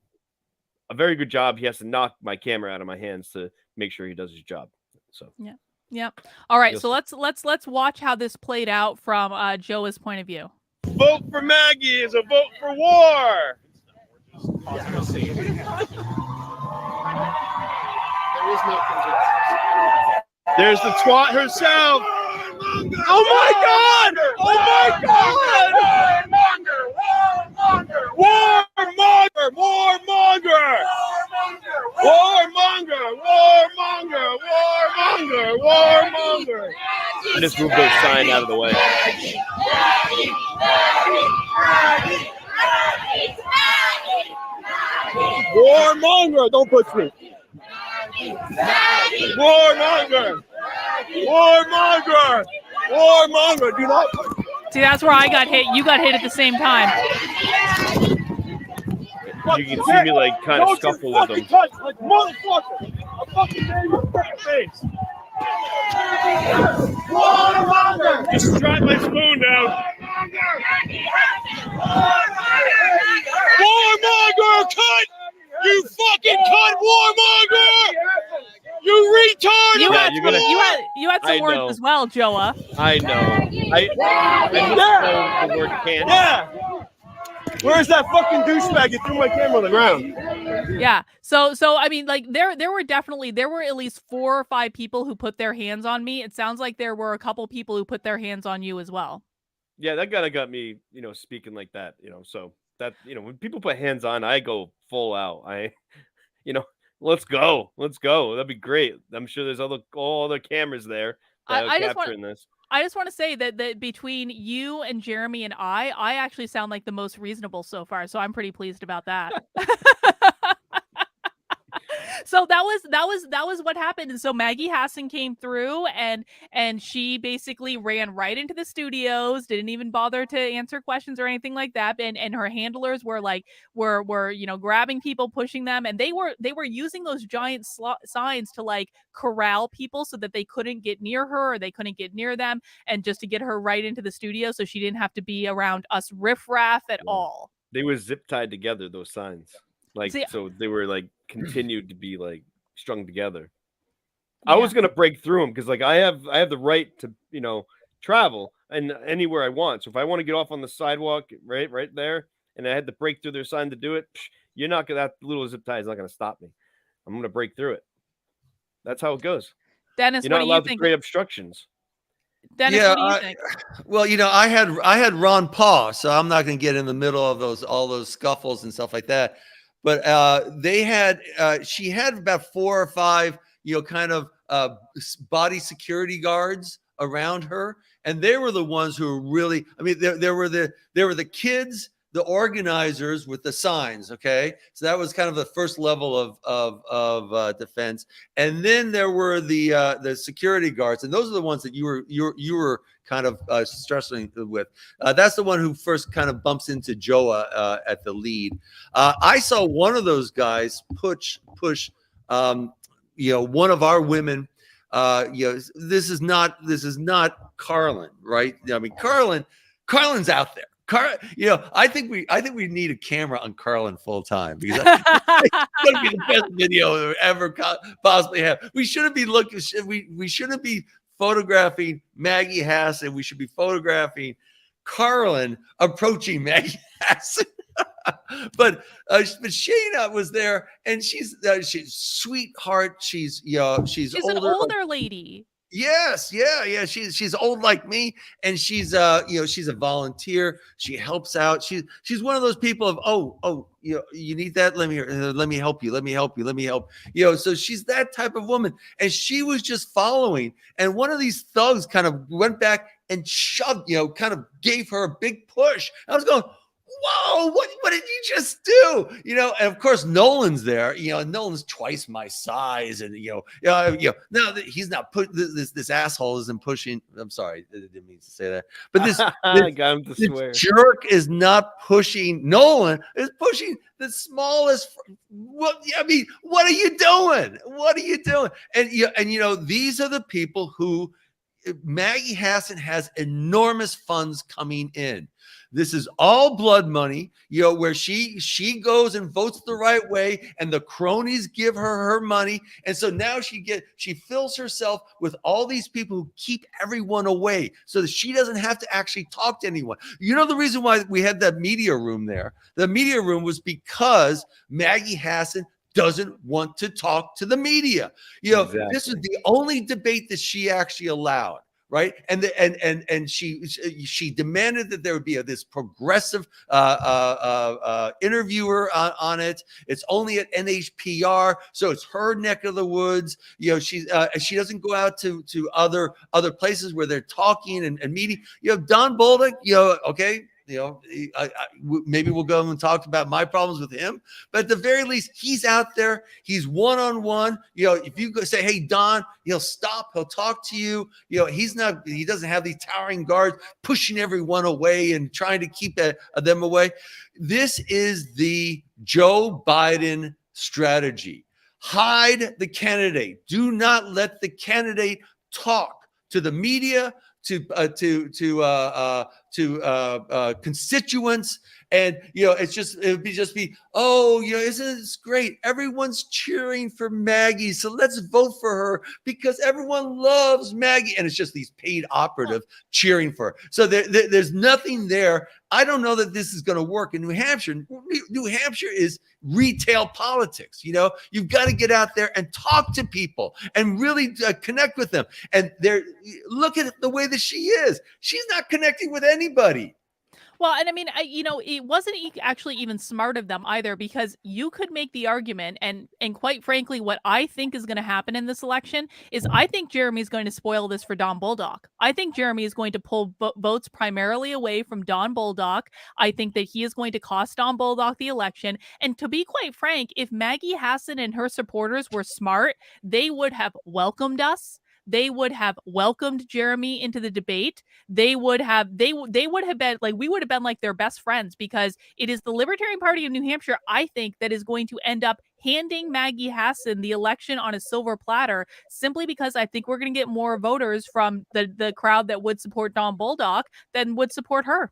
very good job. He has to knock my camera out of my hands to make sure he does his job. So yeah. Yep. All right. So let's watch how this played out from Joa's point of view. Vote for Maggie is a vote for war. There is no There's the twat herself. Oh my God! Oh my God! Warmonger! Warmonger! Warmonger! Warmonger! Warmonger! Warmonger! I just moved those sign out of the way. Warmonger! Don't push me. Warmonger! Warmonger! Warmonger! Do not push me. See, that's where I got hit. You got hit at the same time. You can see me kind of scuffle with them. Touch, motherfucker! I fucking made your face. Just drop my spoon down. Warmonger, cut! You fucking cut, Warmonger! You retard! You had some words as well, Joa. I know. I misspelled the word can't. Yeah. Where's that fucking douchebag? You threw my camera on the ground. Yeah. So I mean, like there were at least 4 or 5 people who put their hands on me. It sounds like there were a couple people who put their hands on you as well. Yeah, that kind of got me, speaking like that, so that, when people put hands on, I go full out. Let's go. That'd be great. I'm sure there's all other cameras there that are capturing this. I just want to say that between you and Jeremy and I actually sound like the most reasonable so far. So I'm pretty pleased about that. So that was what happened. And so Maggie Hassan came through and she basically ran right into the studios, didn't even bother to answer questions or anything like that. And her handlers were grabbing people, pushing them, and they were using those giant signs to like corral people so that they couldn't get near her or they couldn't get near them, and just to get her right into the studio so she didn't have to be around us riffraff at all. They were zip tied together, those signs. So they were like continued to be like strung together. Yeah. I was gonna break through them because like I have the right to travel and anywhere I want. So if I want to get off on the sidewalk right there, and I had to break through their sign to do it, you're not gonna, that little zip tie is not gonna stop me. I'm gonna break through it. That's how it goes. Dennis, you're not what do allowed you think? to create obstructions. Dennis, what do you think? Well, I had Ron Paul, so I'm not going to get in the middle of all those scuffles and stuff like that. But she had about 4 or 5, kind of body security guards around her, and they were the ones who were really. I mean, there were the kids, the organizers with the signs. Okay, so that was kind of the first level of defense, and then there were the security guards, and those are the ones that you were kind of stressing with. That's the one who first kind of bumps into Joa at the lead. I saw one of those guys push one of our women. This is not Carlin, right? I mean, Carlin's out there. I think we need a camera on Carlin full time, because it's going to be the best video we ever possibly have. We shouldn't be looking. We shouldn't be photographing Maggie Hassan. We should be photographing Carlin approaching Maggie Hassan. But Shayna was there, and she's sweetheart. She's an older lady. Yes, yeah. She's old like me, and she's she's a volunteer. She helps out. She's one of those people of you need that. Let me help you. Let me help you. So she's that type of woman, and she was just following. And one of these thugs kind of went back and shoved, kind of gave her a big push. I was going, whoa, what did you just do? And of course Nolan's there. Nolan's twice my size, and no, he's not this asshole isn't pushing. I'm sorry, I didn't mean to say that. But this jerk is not pushing Nolan, is pushing the smallest. What are you doing? What are you doing? And these are the people who Maggie Hassan has enormous funds coming in. This is all blood money, where she goes and votes the right way, and the cronies give her money. And so now she fills herself with all these people who keep everyone away so that she doesn't have to actually talk to anyone. The reason why we had that media room there, the media room was because Maggie Hassan doesn't want to talk to the media. Exactly. This is the only debate that she actually allowed. Right. And she demanded that there would be this progressive interviewer on it. It's only at NHPR, so it's her neck of the woods. She doesn't go out to other places where they're talking and meeting. Don Bolduc, okay. Maybe we'll go and talk about my problems with him, but at the very least, he's out there. He's one-on-one. If you go say, "Hey, Don," he'll stop. He'll talk to you. He doesn't have these towering guards pushing everyone away and trying to keep them away. This is the Joe Biden strategy. Hide the candidate. Do not let the candidate talk to the media, to constituents. And it would just be, oh, isn't this great? Everyone's cheering for Maggie, so let's vote for her because everyone loves Maggie. And it's just these paid operatives cheering for her. So there's nothing there. I don't know that this is going to work in New Hampshire. New Hampshire is retail politics. You've got to get out there and talk to people and really connect with them. And look at the way that she is. She's not connecting with anybody. Well, and I mean, it wasn't actually even smart of them either, because you could make the argument, and quite frankly, what I think is going to happen in this election is I think Jeremy's going to spoil this for Don Bolduc. I think Jeremy is going to pull votes primarily away from Don Bolduc. I think that he is going to cost Don Bolduc the election. And to be quite frank, if Maggie Hassan and her supporters were smart, they would have welcomed us. They would have welcomed Jeremy into the debate. They would have been like, we would have been like their best friends, because it is the Libertarian Party of New Hampshire, I think, that is going to end up handing Maggie Hassan the election on a silver platter, simply because I think we're going to get more voters from the crowd that would support Don Bolduc than would support her.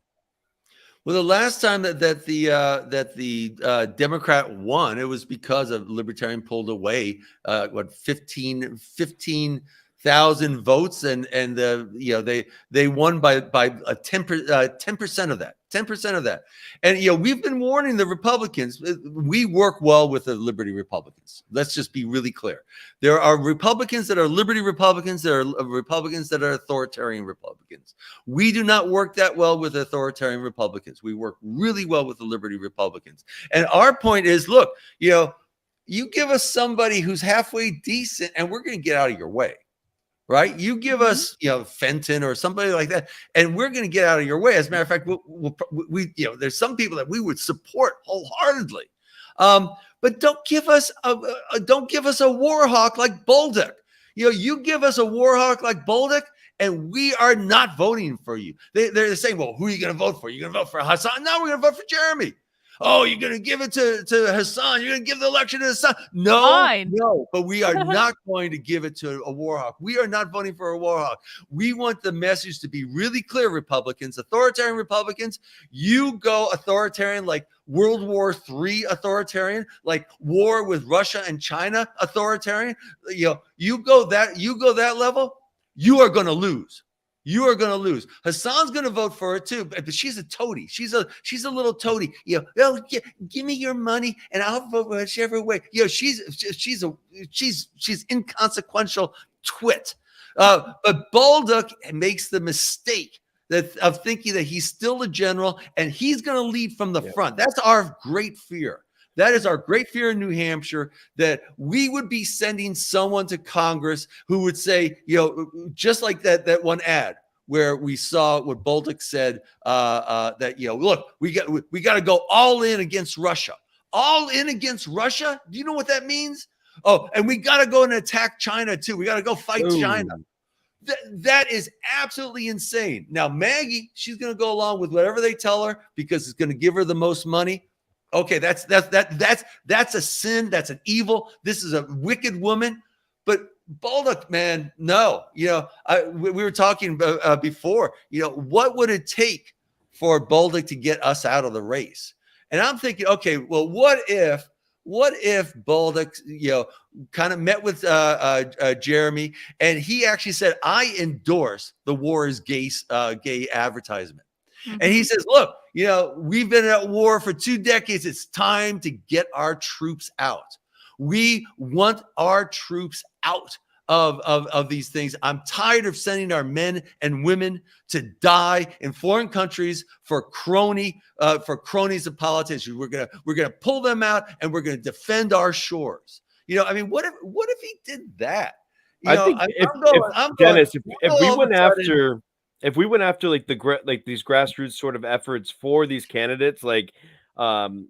Well, the last time that the Democrat won, it was because of Libertarian pulled away 15,000 votes, and they won by 10% of that. 10% of that. And we've been warning the Republicans. We work well with the Liberty Republicans. Let's just be really clear. There are Republicans that are Liberty Republicans. There are Republicans that are authoritarian Republicans. We do not work that well with authoritarian Republicans. We work really well with the Liberty Republicans. And our point is, look, you give us somebody who's halfway decent, and we're going to get out of your way. Right? You give us, Fenton or somebody like that, and we're going to get out of your way. As a matter of fact, we there's some people that we would support wholeheartedly, but don't give us a war hawk like Bolduc. You give us a war hawk like Bolduc, and we are not voting for you. They're saying, well, who are you going to vote for? You're going to vote for Hassan? No, we're going to vote for Jeremy. Oh, you're going to give it to Hassan. You're going to give the election to Hassan. No, but we are not going to give it to a war hawk. We are not voting for a war hawk. We want the message to be really clear, Republicans, authoritarian Republicans. You go authoritarian like World War III authoritarian, like war with Russia and China authoritarian. You go that level, you are going to lose. You are going to lose. Hassan's going to vote for her too, but she's a toady. She's a little toady. Give me your money and I'll vote for whichever way. She's inconsequential twit. But Bolduc makes the mistake of thinking that he's still a general and he's going to lead from the front. That's our great fear. That is our great fear in New Hampshire, that we would be sending someone to Congress who would say, just like that one ad where we saw what Bolduc said, that, look, we got to go all in against Russia. All in against Russia? Do you know what that means? Oh, and we got to go and attack China too. We got to go fight China. That is absolutely insane. Now, Maggie, she's going to go along with whatever they tell her because it's going to give her the most money. Okay, that's a sin. That's an evil. This is a wicked woman. But Bolduc, man, no. We were talking before. What would it take for Bolduc to get us out of the race? And I'm thinking, okay, well, what if Bolduc, kind of met with Jeremy, and he actually said, "I endorse the war is gay advertisement." Mm-hmm. And he says, look, we've been at war for 2 decades. It's time to get our troops out. We want our troops out of these things. I'm tired of sending our men and women to die in foreign countries for cronies of politicians. We're gonna pull them out and we're gonna defend our shores. What if he did that? If we went after like these grassroots sort of efforts for these candidates, like Chow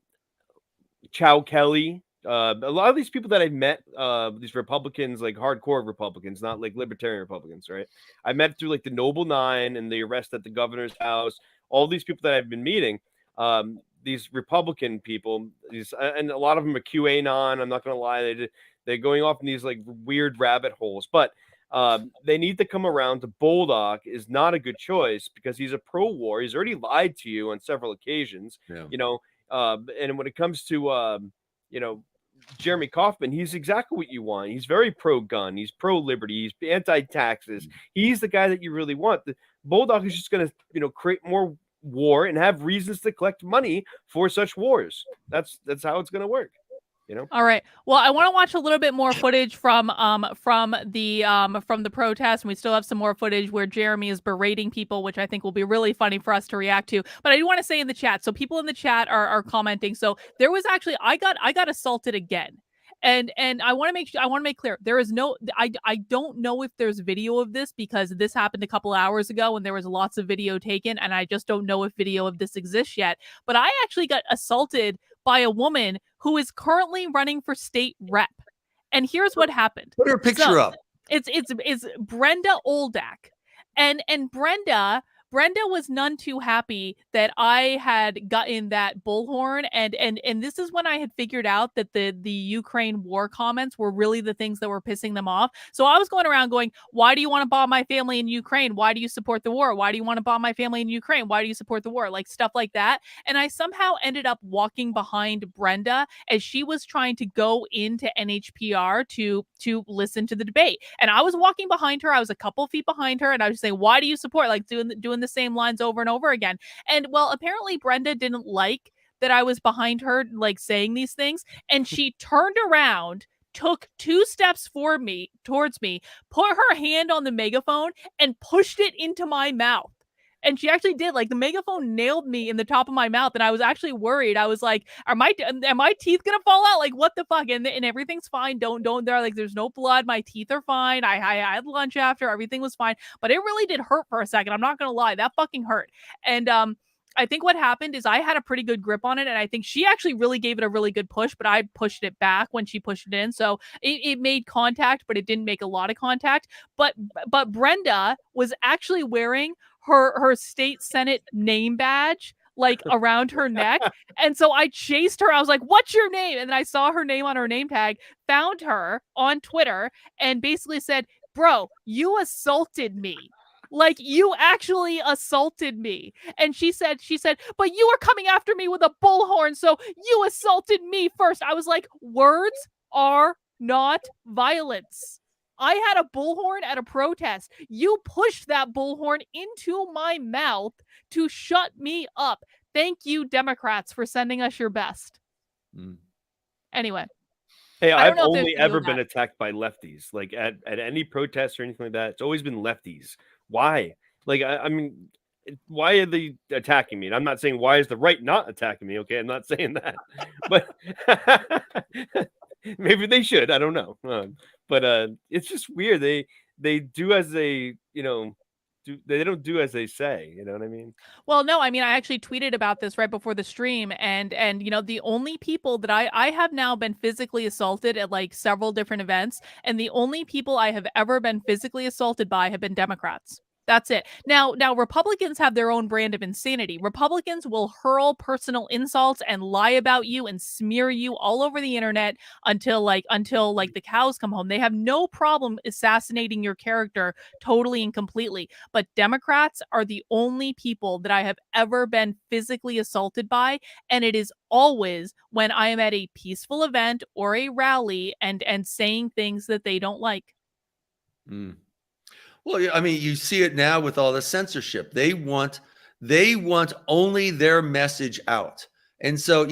Kelly, a lot of these people that I've met, these Republicans, like hardcore Republicans, not like libertarian Republicans, right? I met through like the Noble Nine and the arrest at the governor's house. All these people that I've been meeting, these Republican people, and a lot of them are QAnon. I'm not going to lie, they're going off in these like weird rabbit holes. But They need to come around to Bulldog is not a good choice because he's a pro-war. He's already lied to you on several occasions. Yeah. You know, and when it comes to you know, Jeremy Kauffman, he's exactly what you want. He's very pro-gun. He's pro-liberty. He's anti-taxes. He's the guy that you really want. The Bulldog is just going to, you know, create more war and have reasons to collect money for such wars. That's how it's going to work. You know? All right. Well, I want to watch a little bit more footage from the protest, and we still have some more footage where Jeremy is berating people, which I think will be really funny for us to react to. But I do want to say in the chat, so people in the chat are commenting. So there was actually I got assaulted again. And I want to make clear there is no I don't know if there's video of this because this happened a couple hours ago and there was lots of video taken, and I just don't know if video of this exists yet. But I actually got assaulted by a woman who is currently running for state rep. And here's what happened. Put her picture up. It's Brenda Oldak. And Brenda was none too happy that I had gotten that bullhorn, and this is when I had figured out that the Ukraine war comments were really the things that were pissing them off. So I was going around going, why do you want to bomb my family in Ukraine? Why do you support the war? Why do you want to bomb my family in Ukraine? Why do you support the war? Like stuff like that. And I somehow ended up walking behind Brenda as she was trying to go into NHPR to listen to the debate. And I was walking behind her. I was a couple feet behind her, and I was saying, why do you support? Like doing the same lines over and over again. And well, apparently Brenda didn't like that I was behind her, like saying these things. And she turned around, took 2 steps towards me, put her hand on the megaphone and pushed it into my mouth. And she actually did. Like the megaphone nailed me in the top of my mouth, and I was actually worried. I was like, "Are my teeth gonna fall out? Like what the fuck?" And everything's fine. Don't there. Like there's no blood. My teeth are fine. I had lunch after. Everything was fine. But it really did hurt for a second. I'm not gonna lie. That fucking hurt. And I think what happened is I had a pretty good grip on it, and I think she actually really gave it a really good push, but I pushed it back when she pushed it in. So it made contact, but it didn't make a lot of contact. But Brenda was actually wearing her state senate name badge like around her neck. And so I chased her. I was like, what's your name? And then I saw her name on her name tag, found her on Twitter, and basically said, bro, you assaulted me. Like you actually assaulted me. And she said, but you were coming after me with a bullhorn, so you assaulted me first. I was like, words are not violence. I had a bullhorn at a protest. You pushed that bullhorn into my mouth to shut me up. Thank you, Democrats, for sending us your best. Anyway. Hey, I've only ever been attacked by lefties. Like at any protest or anything like that, it's always been lefties. Why? Like, I mean, why are they attacking me? And I'm not saying why is the right not attacking me. Okay, I'm not saying that, but maybe they should. I don't know. But it's just weird. They do as they, you know, they don't do as they say. You know what I mean? Well, no, I mean, I actually tweeted about this right before the stream, and you know, the only people that I have now been physically assaulted at like several different events, and the only people I have ever been physically assaulted by have been Democrats. That's it. Now Republicans have their own brand of insanity. Republicans will hurl personal insults and lie about you and smear you all over the internet until the cows come home. They have no problem assassinating your character totally and completely. But Democrats are the only people that I have ever been physically assaulted by, and it is always when I am at a peaceful event or a rally and saying things that they don't like. Well, I mean, you see it now with all the censorship. They want only their message out, and so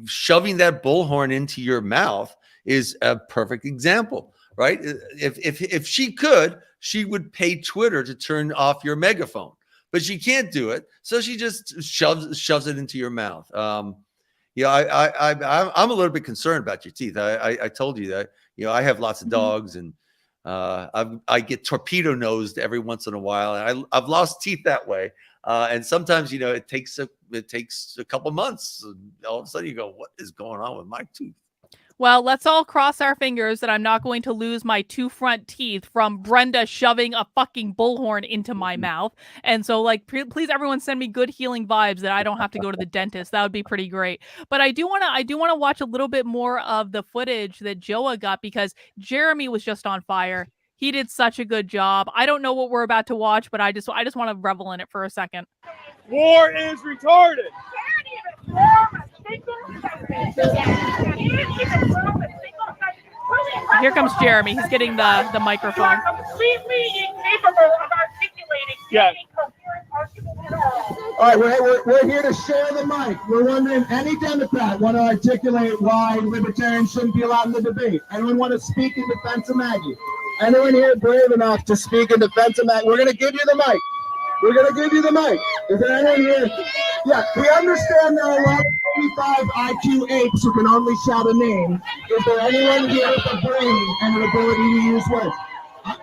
shoving that bullhorn into your mouth is a perfect example, right? If she could, she would pay Twitter to turn off your megaphone, but she can't do it, so she just shoves it into your mouth. I'm a little bit concerned about your teeth. I told you that I have lots of dogs and. I get torpedo nosed every once in a while, and I've lost teeth that way. And sometimes, it takes a couple months. All of a sudden you go, what is going on with my tooth? Well, let's all cross our fingers that I'm not going to lose my 2 front teeth from Brenda shoving a fucking bullhorn into my mouth. And so, like, please, everyone, send me good healing vibes that I don't have to go to the dentist. That would be pretty great. But I do want to watch a little bit more of the footage that Joa got, because Jeremy was just on fire. He did such a good job. I don't know what we're about to watch, but I just want to revel in it for a second. War is retarded. Here comes Jeremy. He's getting the microphone. You are completely incapable of articulating any coherent argument at all. All right, we're here to share the mic. We're wondering, any Democrat want to articulate why libertarians shouldn't be allowed in the debate? Anyone want to speak in defense of Maggie? Anyone here brave enough to speak in defense of Maggie? We're going to give you the mic. We're going to give you the mic. Is there anyone here? Yeah, we understand there are a lot of 85 IQ apes who can only shout a name. Is there anyone here with a brain and an ability to use words?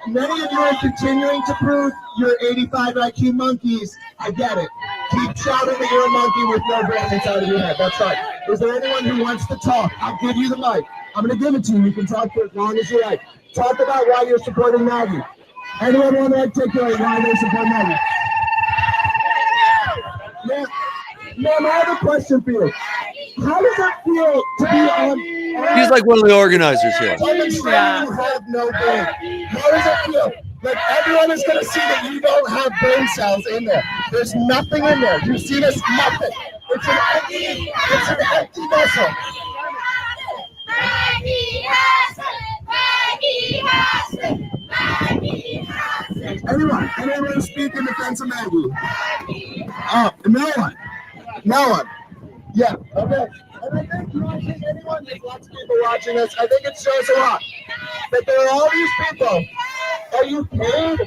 Many of you are continuing to prove you're 85 IQ monkeys. I get it. Keep shouting that you're a monkey with no brain inside of your head. That's right. Is there anyone who wants to talk? I'll give you the mic. I'm going to give it to you. You can talk for as long as you like. Talk about why you're supporting Maggie. Anyone want to articulate why they support Maggie? Ma'am, I have a question for you. How does it feel to be on? He's like one of the organizers here. Demonstrating you have no brain. How does it feel? Like, everyone is going to see that you don't have brain cells in there. There's nothing in there. You see this? Nothing. It's an empty vessel. Maggie Hassan! Maggie Hassan! Maggie Hassan! Anyone speak in defense of Maggie? Oh, no one. Yeah, okay. And I think, anyone, there's lots of people watching this. I think it shows a lot that there are all these people. Are you paid?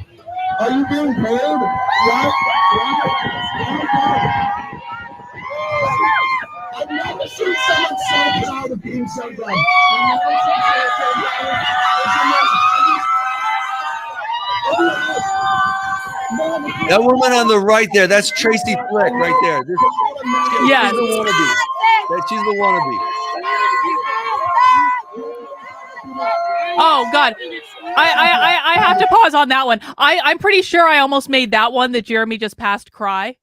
Are you being paid? I've never seen someone so proud of being so dumb. That woman on the right there, that's Tracy Flick right there. Yes. She's the wannabe. She's the wannabe. Oh God, I have to pause on that one. I'm pretty sure I almost made that one that Jeremy just passed cry.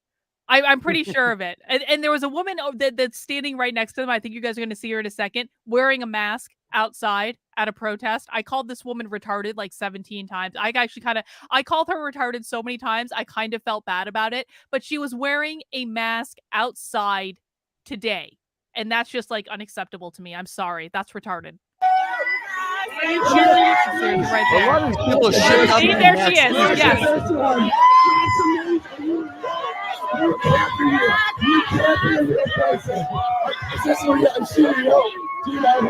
I'm pretty sure of it. And there was a woman that's standing right next to them. I think you guys are going to see her in a second, wearing a mask outside at a protest. I called this woman retarded like 17 times. I called her retarded so many times, I kind of felt bad about it. But she was wearing a mask outside today. And that's just like unacceptable to me. I'm sorry. That's retarded. Right there. A lot of these people shit out there. There she is. Yes. You can't be here. You can't be a real person. Is this where I'm shooting you? Do you know?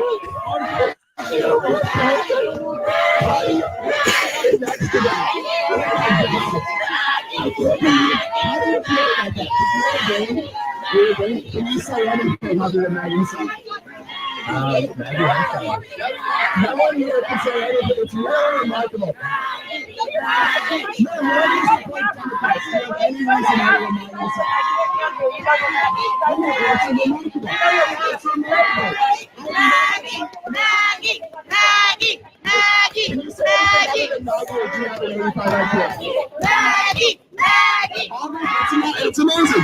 Next to that. How do you feel about that? Can you say anything other than Maggie? No one here can say anything. It's really remarkable. Any reason I will not It's amazing.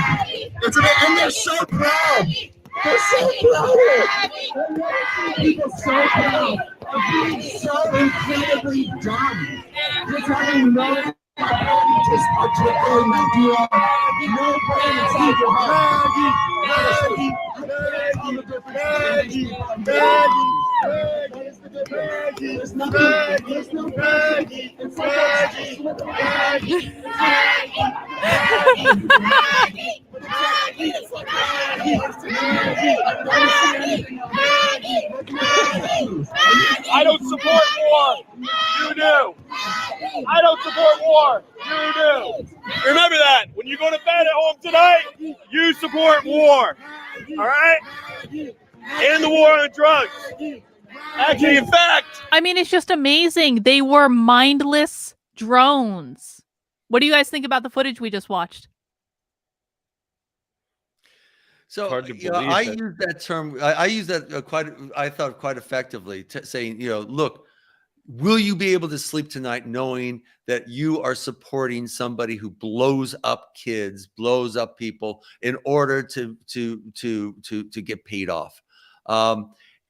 It's amazing. And they're so proud. They're so proud of it. People so proud of being so incredibly dumb. Just having no ability to articulate an idea. No brain inside your head. There's nothing. There's no Maggie. It's I don't support war. You do. I don't support war. You do. Remember that. When you go to bed at home tonight, you support war. All right? And the war on drugs. Actually, in fact. I mean, it's just amazing. They were mindless drones. What do you guys think about the footage we just watched? So I use that term. I use that quite effectively, saying, look, will you be able to sleep tonight knowing that you are supporting somebody who blows up kids, blows up people in order to get paid off?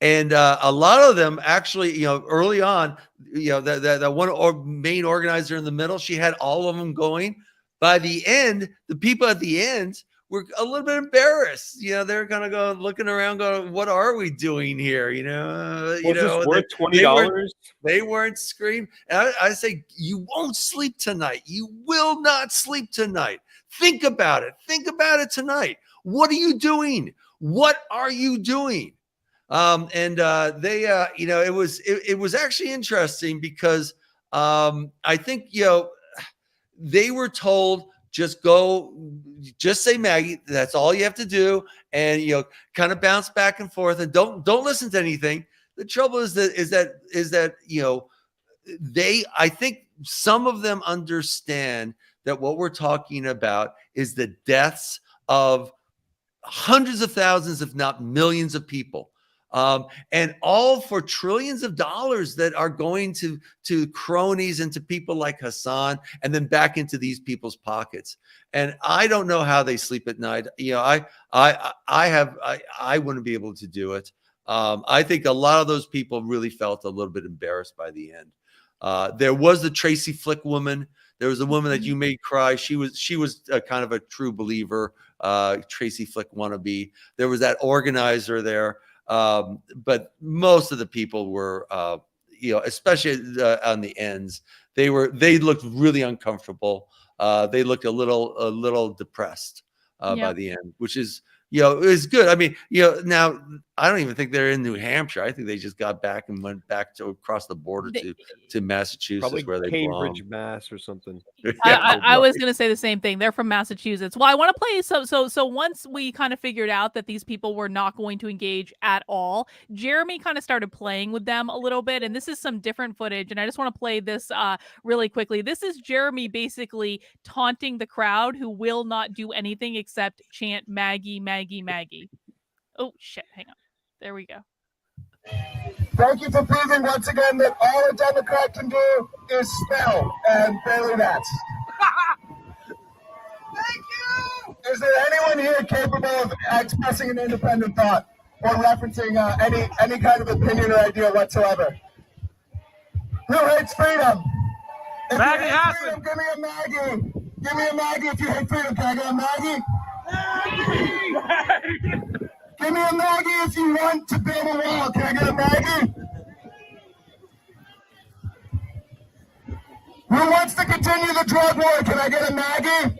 And a lot of them actually, you know, early on, you know, that one main organizer in the middle, she had all of them going. By the end, the people at the end were a little bit embarrassed. You know, they're kind of going, looking around, going, "What are we doing here?" You know, Was this worth $20? They weren't screaming. And I say, you won't sleep tonight. You will not sleep tonight. Think about it. Think about it tonight. What are you doing? What are you doing? They, you know, it was actually interesting because I think, you know, they were told, just say Maggie. That's all you have to do, and you know, kind of bounce back and forth, and don't listen to anything. The trouble is that you know, I think some of them understand that what we're talking about is the deaths of hundreds of thousands, if not millions of people. And all for trillions of dollars that are going to cronies and to people like Hassan, and then back into these people's pockets. And I don't know how they sleep at night. You know, I wouldn't be able to do it. I think a lot of those people really felt a little bit embarrassed by the end. There was the Tracy Flick woman. There was a woman that you made cry. She was kind of a true believer, Tracy Flick wannabe. There was that organizer there. But most of the people were, you know, especially on the ends, they looked really uncomfortable. They looked a little depressed by the end, which is, you know, it was good. I mean, you know, now I don't even think they're in New Hampshire. I think they just got back and went back to across the border to Massachusetts, probably where they Cambridge, belong. Mass, or something. I was going to say the same thing. They're from Massachusetts. Well, I want to play. So once we kind of figured out that these people were not going to engage at all, Jeremy kind of started playing with them a little bit. And this is some different footage. And I just want to play this really quickly. This is Jeremy basically taunting the crowd who will not do anything except chant Maggie, Maggie, Maggie. Oh, shit. Hang on. There we go. Thank you for proving once again that all a Democrat can do is spell, and barely that. Thank you! Is there anyone here capable of expressing an independent thought or referencing any kind of opinion or idea whatsoever? Who hates freedom? If Maggie Hassan! Give me a Maggie! Give me a Maggie if you hate freedom. Can I get a Maggie? Maggie! Give me a Maggie if you want to build a wall. Can I get a Maggie? Who wants to continue the drug war? Can I get a Maggie?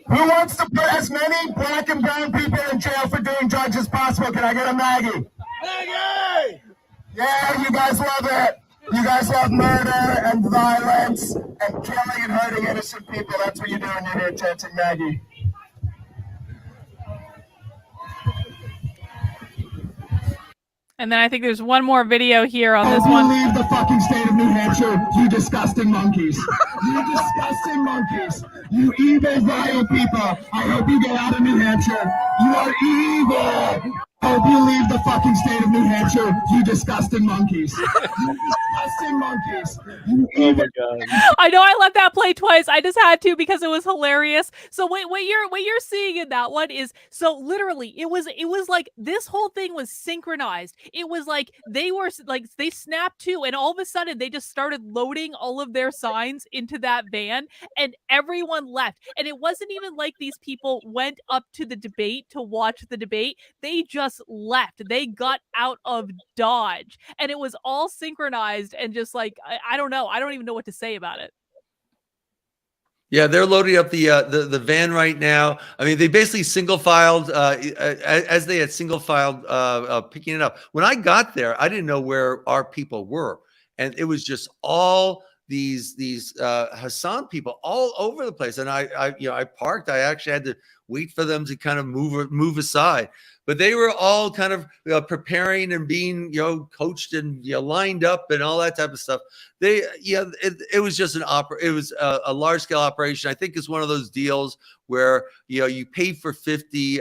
Who wants to put as many black and brown people in jail for doing drugs as possible? Can I get a Maggie? Maggie! Yeah, you guys love it. You guys love murder and violence and killing and hurting innocent people. That's what you're doing. You're here chanting Maggie. And then I think there's one more video here on this one. Leave the fucking state of New Hampshire, you disgusting monkeys. You disgusting monkeys. You evil, vile people. I hope you get out of New Hampshire. You are evil. Hope you leave the fucking state of New Hampshire, you disgusting monkeys. You disgusting monkeys. You evil. Oh my God. I know I let that play twice. I just had to because it was hilarious. So what you're seeing in that one is, so literally it was like this whole thing was synchronized. It was like they snapped to, and all of a sudden they just started loading all of their signs into that van, and everyone left. And it wasn't even like these people went up to the debate to watch the debate. They just left. They got out of Dodge, and it was all synchronized and just like I don't know. I don't even know what to say about it. Yeah, they're loading up the van right now. I mean, they basically single filed as they had single filed picking it up. When I got there, I didn't know where our people were, and it was just all these Hassan people all over the place. And I parked. I actually had to wait for them to kind of move aside. But they were all kind of preparing and being, coached and lined up and all that type of stuff. It was just it was a large scale operation. I think it's one of those deals where you pay for 50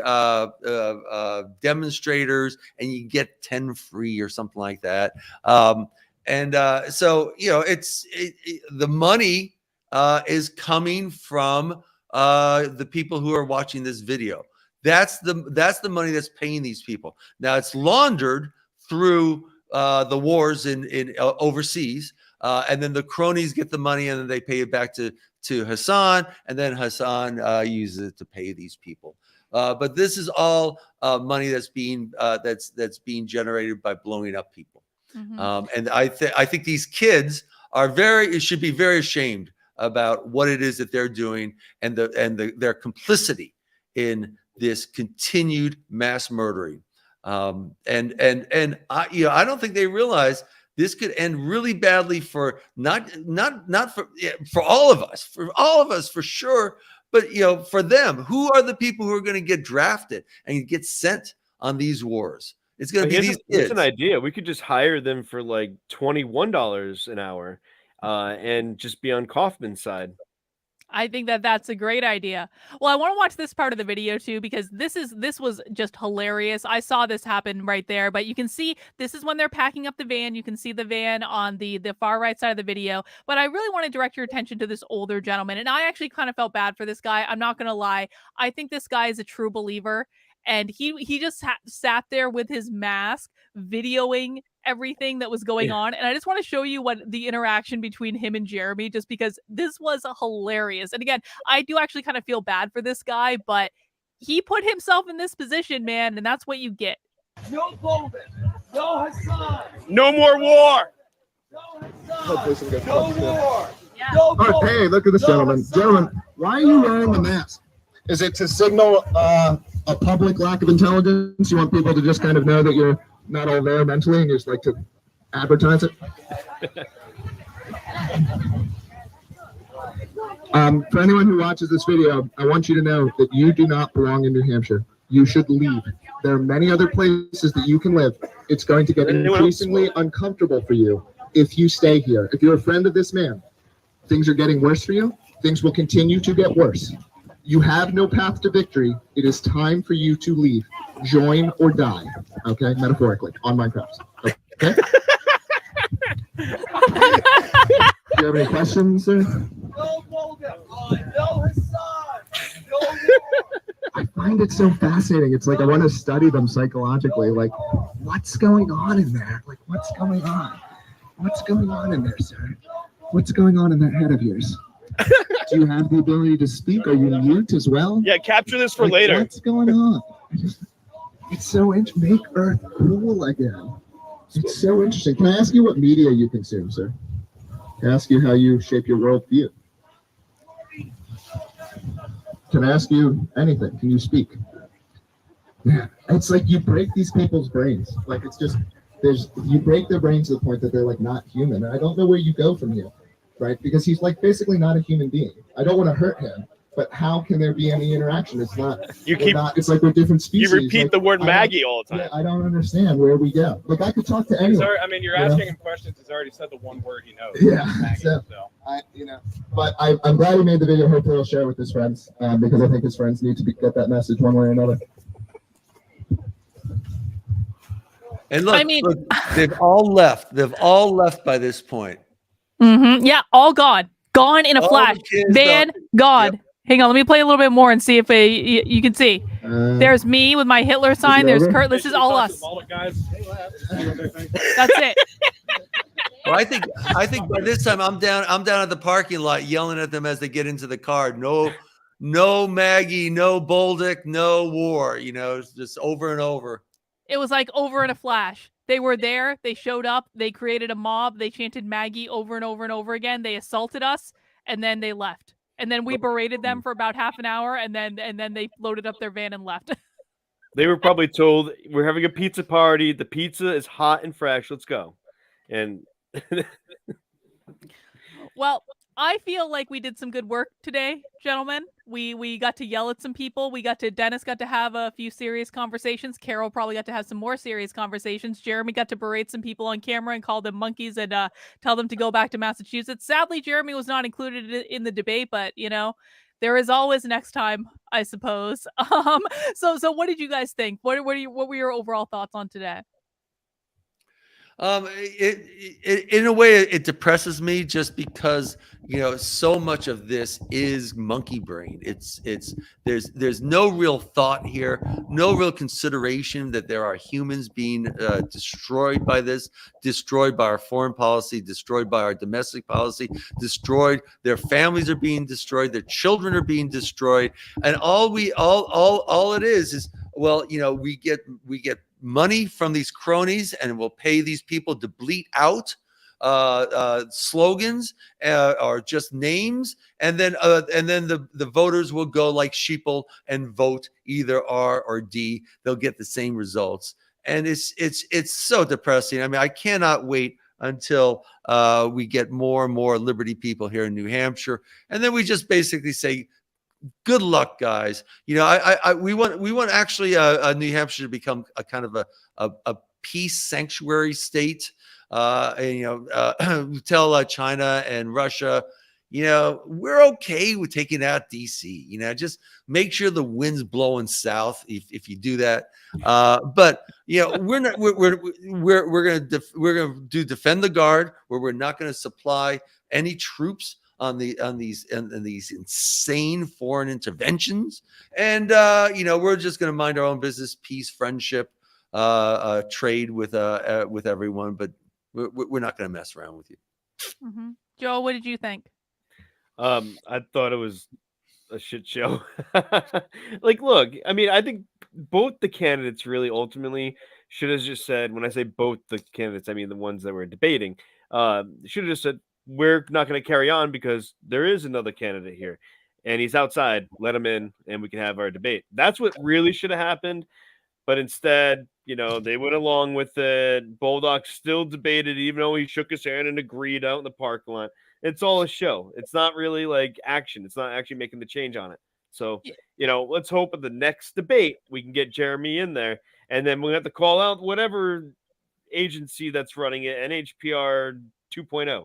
demonstrators and you get 10 free or something like that. So the money is coming from the people who are watching this video. That's the money that's paying these people. Now it's laundered through the wars in overseas, and then the cronies get the money and then they pay it back to Hassan, and then Hassan uses it to pay these people. But this is all money that's being generated by blowing up people. And I think these kids should be very ashamed about what it is that they're doing and their complicity in this continued mass murdering. And I don't think they realize this could end really badly for not for all of us for sure, but for them. Who are the people who are going to get drafted and get sent on these wars? It's going to be these kids. It's an idea. We could just hire them for like $21 an hour, and just be on Kaufman's side. I think that that's a great idea. Well, I want to watch this part of the video too, because this was just hilarious. I saw this happen right there, but you can see this is when they're packing up the van. You can see the van on the far right side of the video, but I really want to direct your attention to this older gentleman. And I actually kind of felt bad for this guy. I'm not going to lie. I think this guy is a true believer. And he just sat there with his mask, videoing everything that was going on. And I just want to show you what the interaction between him and Jeremy, just because this was hilarious. And again, I do actually kind of feel bad for this guy, but he put himself in this position, man, and that's what you get. No Bolden, no Hassan, No more war. no Hassan, no war. Yeah. No Oh, hey, look at this gentleman. Gentlemen, why are you wearing the mask? Is it to signal a public lack of intelligence? You want people to just kind of know that you're not all there mentally and you just like to advertise it? For anyone who watches this video, I want you to know that you do not belong in New Hampshire. You should leave. There are many other places that you can live. It's going to get increasingly uncomfortable for you if you stay here. If you're a friend of this man, things are getting worse for you. Things will continue to get worse. You have no path to victory. It is time for you to leave. Join or die. Okay, metaphorically, on Minecraft. Okay? Do you have any questions, sir? No Bolden, no Hassan, no war. I find it so fascinating. It's like I want to study them psychologically. Like, what's going on in there? Like, what's going on? What's going on in there, sir? What's going on in that head of yours? Do you have the ability to speak? Are you mute as well? Yeah, capture this for Like, later. What's going on? It's so interesting. Make Earth cool again. It's so interesting. Can I ask you what media you consume, sir? Can I ask you how you shape your worldview? Can I ask you anything? Can you speak? Yeah. It's like you break these people's brains. Like it's just you break their brains to the point that they're like not human. And I don't know where you go from here. Right? Because he's like basically not a human being. I don't want to hurt him, but how can there be any interaction? It's not. It's like we're different species. You repeat like, the word Maggie all the time. Yeah, I don't understand where we go. Like I could talk to anyone. You're asking him questions. He's already said the one word he knows. Yeah. Maggie, So. But I'm glad he made the video. Hopefully he'll share it with his friends because I think his friends need to get that message one way or another. And look, look, they've all left. They've all left by this point. Yeah, all gone. Gone in a flash. Van, gone. Yep. Hang on, let me play a little bit more and see if you can see. There's me with my Hitler sign. There's Kurt. This is all us. That's it. Well, I think by this time I'm down at the parking lot yelling at them as they get into the car. No Maggie, no Bolduc, no war. It's just over and over. It was like over in a flash. They were there. They showed up. They created a mob. They chanted Maggie over and over and over again. They assaulted us, and then they left. And then we berated them for about half an hour, and then they loaded up their van and left. They were probably told, "We're having a pizza party. The pizza is hot and fresh. Let's go." And well, I feel like we did some good work today, gentlemen. We got to yell at some people. Dennis got to have a few serious conversations. Carol probably got to have some more serious conversations. Jeremy got to berate some people on camera and call them monkeys and tell them to go back to Massachusetts. Sadly, Jeremy was not included in the debate, but there is always next time, I suppose. So what did you guys think? What were your overall thoughts on today? In a way, it depresses me just because so much of this is monkey brain. There's no real thought here, no real consideration that there are humans being destroyed by this, destroyed by our foreign policy, destroyed by our domestic policy, destroyed. Their families are being destroyed, their children are being destroyed, and all it is well, we get money from these cronies, and we'll pay these people to bleat out slogans or just names, and then the voters will go like sheeple and vote either R or D. They'll get the same results, and it's so depressing. I mean, I cannot wait until we get more and more liberty people here in New Hampshire, and then we just basically say, good luck, guys. We want actually New Hampshire to become a kind of a peace sanctuary state. Tell China and Russia, we're okay with taking out DC. Just make sure the wind's blowing south if you do that. But we're not. We're gonna do defend the guard, where we're not going to supply any troops on these insane foreign interventions, and we're just going to mind our own business, peace, friendship, trade with everyone, but we're not going to mess around with you. Mm-hmm. Joel, what did you think? I thought it was a shit show. Look, I mean, I think both the candidates really ultimately should have just said, when I say both the candidates, I mean the ones that were debating, should have just said, we're not going to carry on because there is another candidate here and he's outside. Let him in and we can have our debate. That's what really should have happened. But instead, they went along with it. Bulldog still debated, even though he shook his hand and agreed out in the parking lot. It's all a show. It's not really like action. It's not actually making the change on it. So, let's hope at the next debate we can get Jeremy in there. And then we'll have to call out whatever agency that's running it, NHPR 2.0.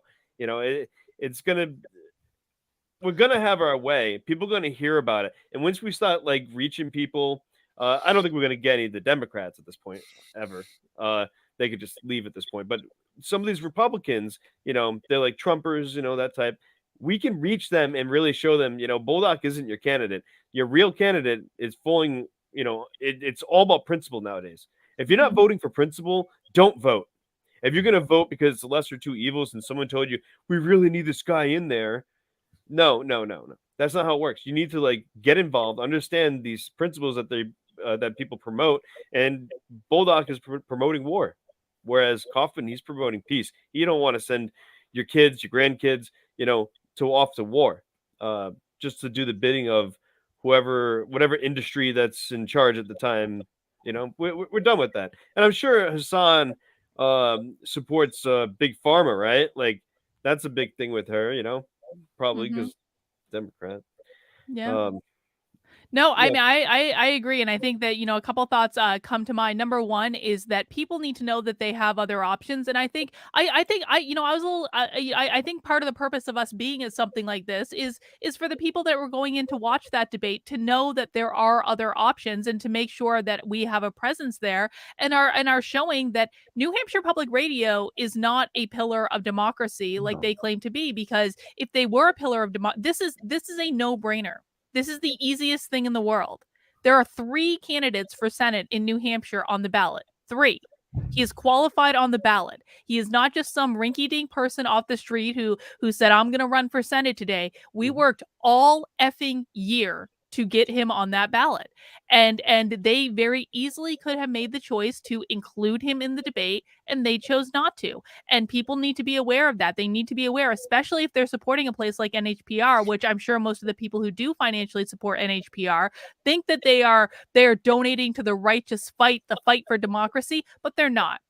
We're gonna have our way. People are gonna hear about it, and once we start reaching people, I don't think we're gonna get any of the Democrats at this point ever. They could just leave at this point. But some of these Republicans, they're like Trumpers, that type. We can reach them and really show them, Bulldog isn't your candidate. Your real candidate is falling. It's all about principle nowadays. If you're not voting for principle, don't vote. If you're going to vote because it's the lesser two evils and someone told you, we really need this guy in there. No. That's not how it works. You need to get involved, understand these principles that that people promote. And Bulldog is promoting war. Whereas Kaufman, he's promoting peace. You don't want to send your kids, your grandkids, off to war, just to do the bidding of whatever industry that's in charge at the time. We're done with that. And I'm sure Hassan supports big pharma, right? That's a big thing with her, probably because Democrat. Yeah. No, I mean, I agree. And I think that, a couple thoughts come to mind. Number one is that people need to know that they have other options. And I think I think part of the purpose of us being at something like this is for the people that were going in to watch that debate to know that there are other options and to make sure that we have a presence there and are showing that New Hampshire Public Radio is not a pillar of democracy like they claim to be, because if they were a pillar of this is a no-brainer. This is the easiest thing in the world. There are 3 candidates for Senate in New Hampshire on the ballot. 3. He is qualified on the ballot. He is not just some rinky-dink person off the street who said, I'm going to run for Senate today. We worked all effing year to get him on that ballot. And they very easily could have made the choice to include him in the debate, and they chose not to. And people need to be aware of that. They need to be aware, especially if they're supporting a place like NHPR, which I'm sure most of the people who do financially support NHPR think that they're donating to the righteous fight, the fight for democracy, but they're not.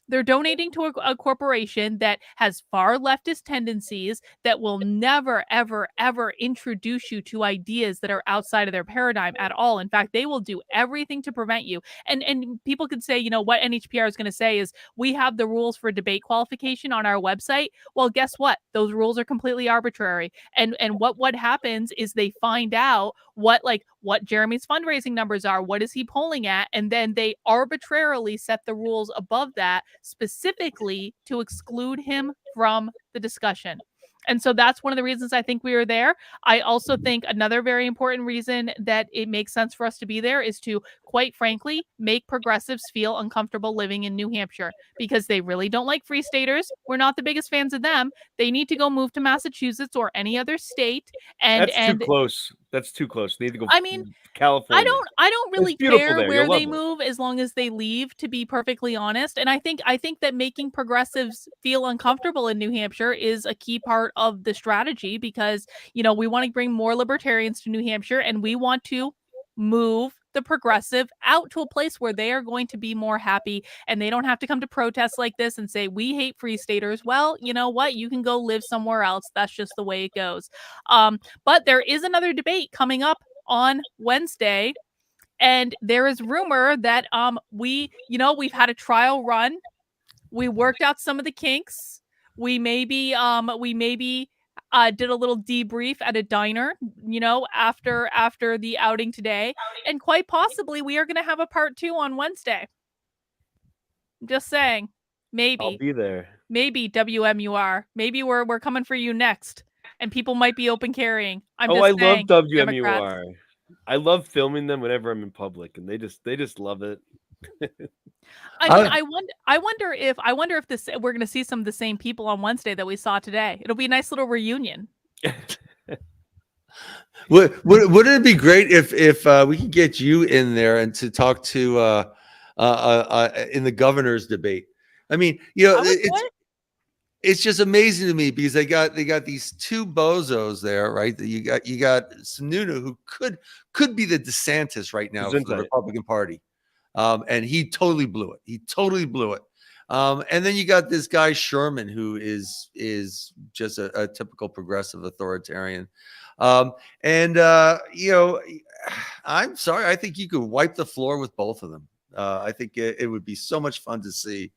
They're donating to a corporation that has far leftist tendencies, that will never, ever, ever introduce you to ideas that are outside of their paradigm at all. In fact, they will do everything to prevent you. And people could say, what NHPR is going to say is, we have the rules for debate qualification on our website. Well, guess what? Those rules are completely arbitrary. And what happens is they find out what what Jeremy's fundraising numbers are, what is he polling at, and then they arbitrarily set the rules above that specifically to exclude him from the discussion. And so that's one of the reasons I think we are there. I also think another very important reason that it makes sense for us to be there is to, quite frankly, make progressives feel uncomfortable living in New Hampshire because they really don't like free staters. We're not the biggest fans of them. They need to go move to Massachusetts or any other state. And That's too close. That's too close. They need to go. I mean, California. I don't really It's beautiful care there. where You'll they love it. move as long as they leave, to be perfectly honest. And I think that making progressives feel uncomfortable in New Hampshire is a key part of the strategy because, you know, we want to bring more libertarians to New Hampshire and we want to move the progressive out to a place where they are going to be more happy and they don't have to come to protests like this and say, we hate free staters. Well, you know what? You can go live somewhere else. That's just the way it goes. But there is another debate coming up on Wednesday. And there is rumor that we've had a trial run. We worked out some of the kinks. We maybe did a little debrief at a diner, you know, after the outing today, and quite possibly we are going to have a part 2 on Wednesday. I'm just saying, maybe I'll be there. Maybe WMUR. Maybe we're coming for you next, and people might be open carrying. I love WMUR. Democrats. I love filming them whenever I'm in public, and they just love it. I wonder if we're going to see some of the same people on Wednesday that we saw today. It'll be a nice little reunion. Wouldn't it be great if we could get you in there and to talk to in the governor's debate? I mean, you know, it's just amazing to me because they got these two bozos there, right? You got Sununu, who could be the DeSantis right now for the Republican Party. And he totally blew it. And then you got this guy Sherman, who is just a typical progressive authoritarian. You know, I'm sorry. I think you could wipe the floor with both of them. I think it would be so much fun to see.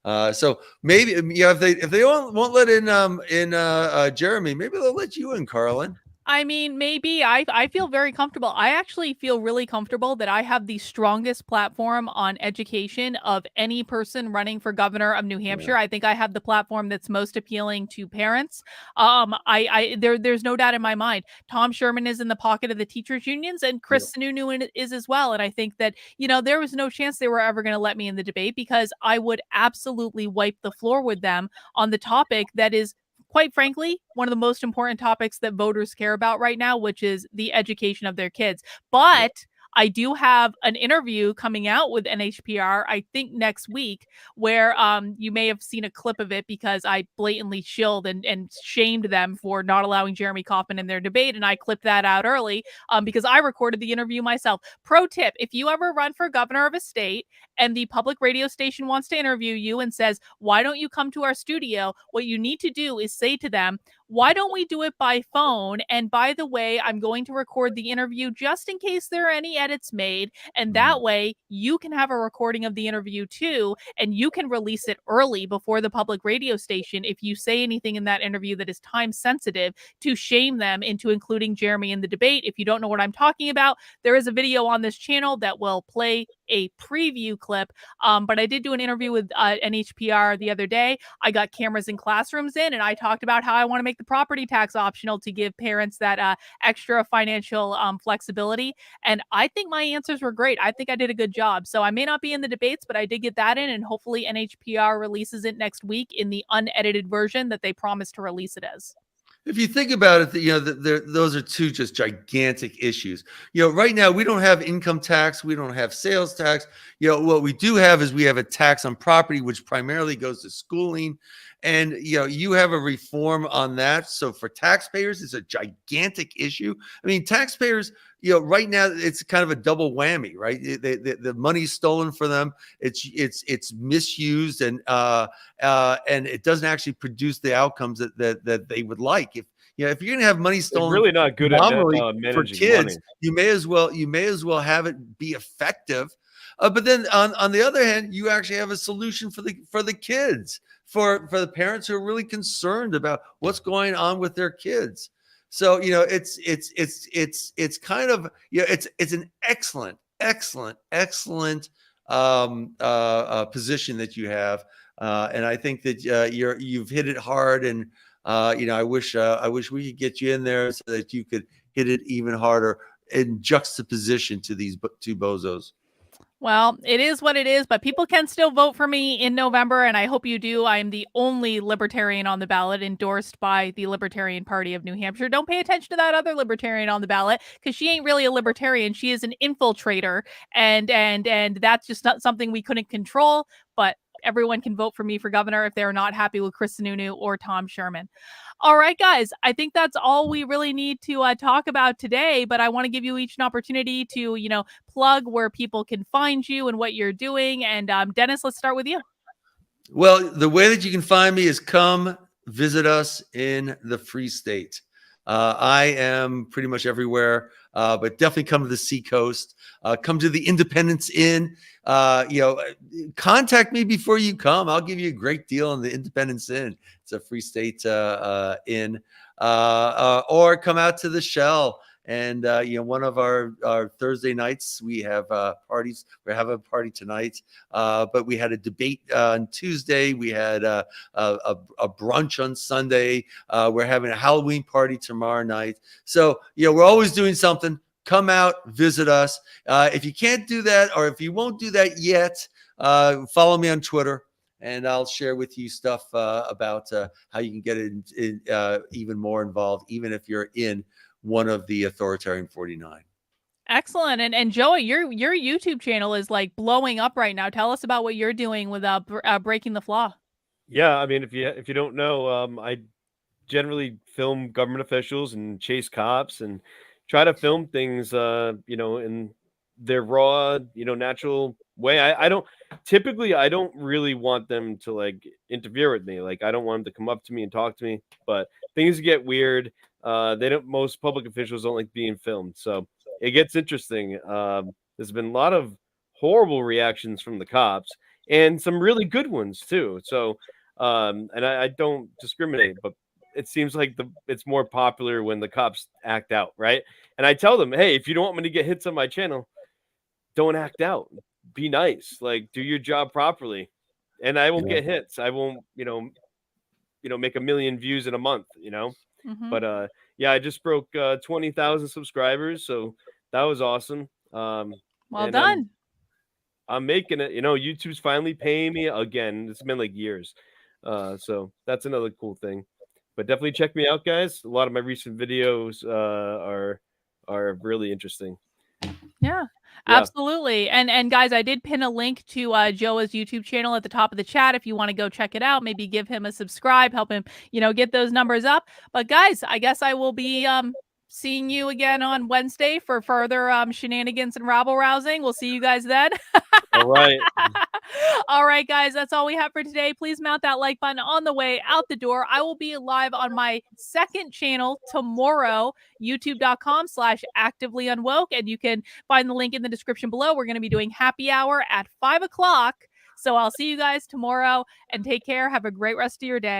So maybe, if they won't let in Jeremy, maybe they'll let you in, Carlin. I mean, maybe. I feel very comfortable. I actually feel really comfortable that I have the strongest platform on education of any person running for governor of New Hampshire. I think I have the platform that's most appealing to parents. There's no doubt in my mind. Tom Sherman is in the pocket of the teachers unions, and Chris Sununu is as well. And I think that, you know, there was no chance they were ever going to let me in the debate because I would absolutely wipe the floor with them on the topic that is, quite frankly, one of the most important topics that voters care about right now, which is the education of their kids. But I do have an interview coming out with NHPR, I think next week, where you may have seen a clip of it because I blatantly shilled and shamed them for not allowing Jeremy Kauffman in their debate. And I clipped that out early because I recorded the interview myself. Pro tip, if you ever run for governor of a state and the public radio station wants to interview you and says, why don't you come to our studio? What you need to do is say to them, why don't we do it by phone? And by the way, I'm going to record the interview just in case there are any edits made. And that way you can have a recording of the interview too. And you can release it early before the public radio station if you say anything in that interview that is time sensitive to shame them into including Jeremy in the debate. If you don't know what I'm talking about, there is a video on this channel that will play a preview clip. But I did do an interview with NHPR the other day. I got cameras in classrooms in, and I talked about how I want to make the property tax optional to give parents that extra financial flexibility. And I think my answers were great. I think I did a good job. So I may not be in the debates, but I did get that in, and hopefully NHPR releases it next week in the unedited version that they promised to release it as. If you think about it, you know, those are two just gigantic issues. You know, right now we don't have income tax, we don't have sales tax. You know, what we do have is we have a tax on property, which primarily goes to schooling. And, you know, you have a reform on that. So for taxpayers, it's a gigantic issue. I mean, taxpayers, you know, right now it's kind of a double whammy, right? The money's stolen for them. It's misused, and it doesn't actually produce the outcomes that they would like. If you're going to have money stolen, really not good at managing for kids, money. you may as well have it be effective. But then on the other hand, you actually have a solution for the kids, for the parents who are really concerned about what's going on with their kids. So it's kind of it's an excellent position that you have, and I think that you've hit it hard, and I wish we could get you in there so that you could hit it even harder in juxtaposition to these two bozos. Well, it is what it is, but people can still vote for me in November, and I hope you do. I am the only Libertarian on the ballot endorsed by the Libertarian Party of New Hampshire. Don't pay attention to that other Libertarian on the ballot, because she ain't really a Libertarian. She is an infiltrator, and that's just not something we couldn't control. But everyone can vote for me for governor if they're not happy with Chris Sununu or Tom Sherman. All right, guys, I think that's all we really need to talk about today, but I want to give you each an opportunity to, plug where people can find you and what you're doing. And Dennis, let's start with you. Well, the way that you can find me is come visit us in the Free State. I am pretty much everywhere, but definitely come to the Seacoast. Come to the Independence Inn. Contact me before you come. I'll give you a great deal on the Independence Inn. It's a Free State inn. Or come out to the Shell. And one of our Thursday nights we have parties. We're having a party tonight, but we had a debate on Tuesday. We had a brunch on Sunday. We're having a Halloween party tomorrow night. So we're always doing something. Come out, visit us. If you can't do that, or if you won't do that yet, follow me on Twitter, and I'll share with you stuff about how you can get even more involved, even if you're in one of the Authoritarian 49. Excellent. And Joey, your YouTube channel is like blowing up right now. Tell us about what you're doing with Breaking the Flaw. Yeah, I mean, if you don't know, I generally film government officials and chase cops and try to film things, in their raw, natural way. I don't really want them to like interfere with me. Like, I don't want them to come up to me and talk to me, but things get weird. Most public officials don't like being filmed. So it gets interesting. There's been a lot of horrible reactions from the cops and some really good ones too. So, and I don't discriminate, but it seems like it's more popular when the cops act out, right? And I tell them, hey, if you don't want me to get hits on my channel, don't act out. Be nice. Like, do your job properly, and I won't get hits. I won't, make 1 million views in a month, Mm-hmm. But I just broke 20,000 subscribers, so that was awesome. Well done. I'm making it. YouTube's finally paying me again. It's been like years, so that's another cool thing. But definitely check me out, guys. A lot of my recent videos are really interesting. Yeah, absolutely. And guys, I did pin a link to Joa's YouTube channel at the top of the chat if you want to go check it out. Maybe give him a subscribe, help him, get those numbers up. But guys, I guess I will be seeing you again on Wednesday for further shenanigans and rabble rousing. We'll see you guys then. All right. All right, guys, that's all we have for today. Please mount that like button on the way out the door. I will be live on my second channel tomorrow, youtube.com/actively unwoke. And you can find the link in the description below. We're going to be doing happy hour at 5 o'clock. So I'll see you guys tomorrow, and take care. Have a great rest of your day.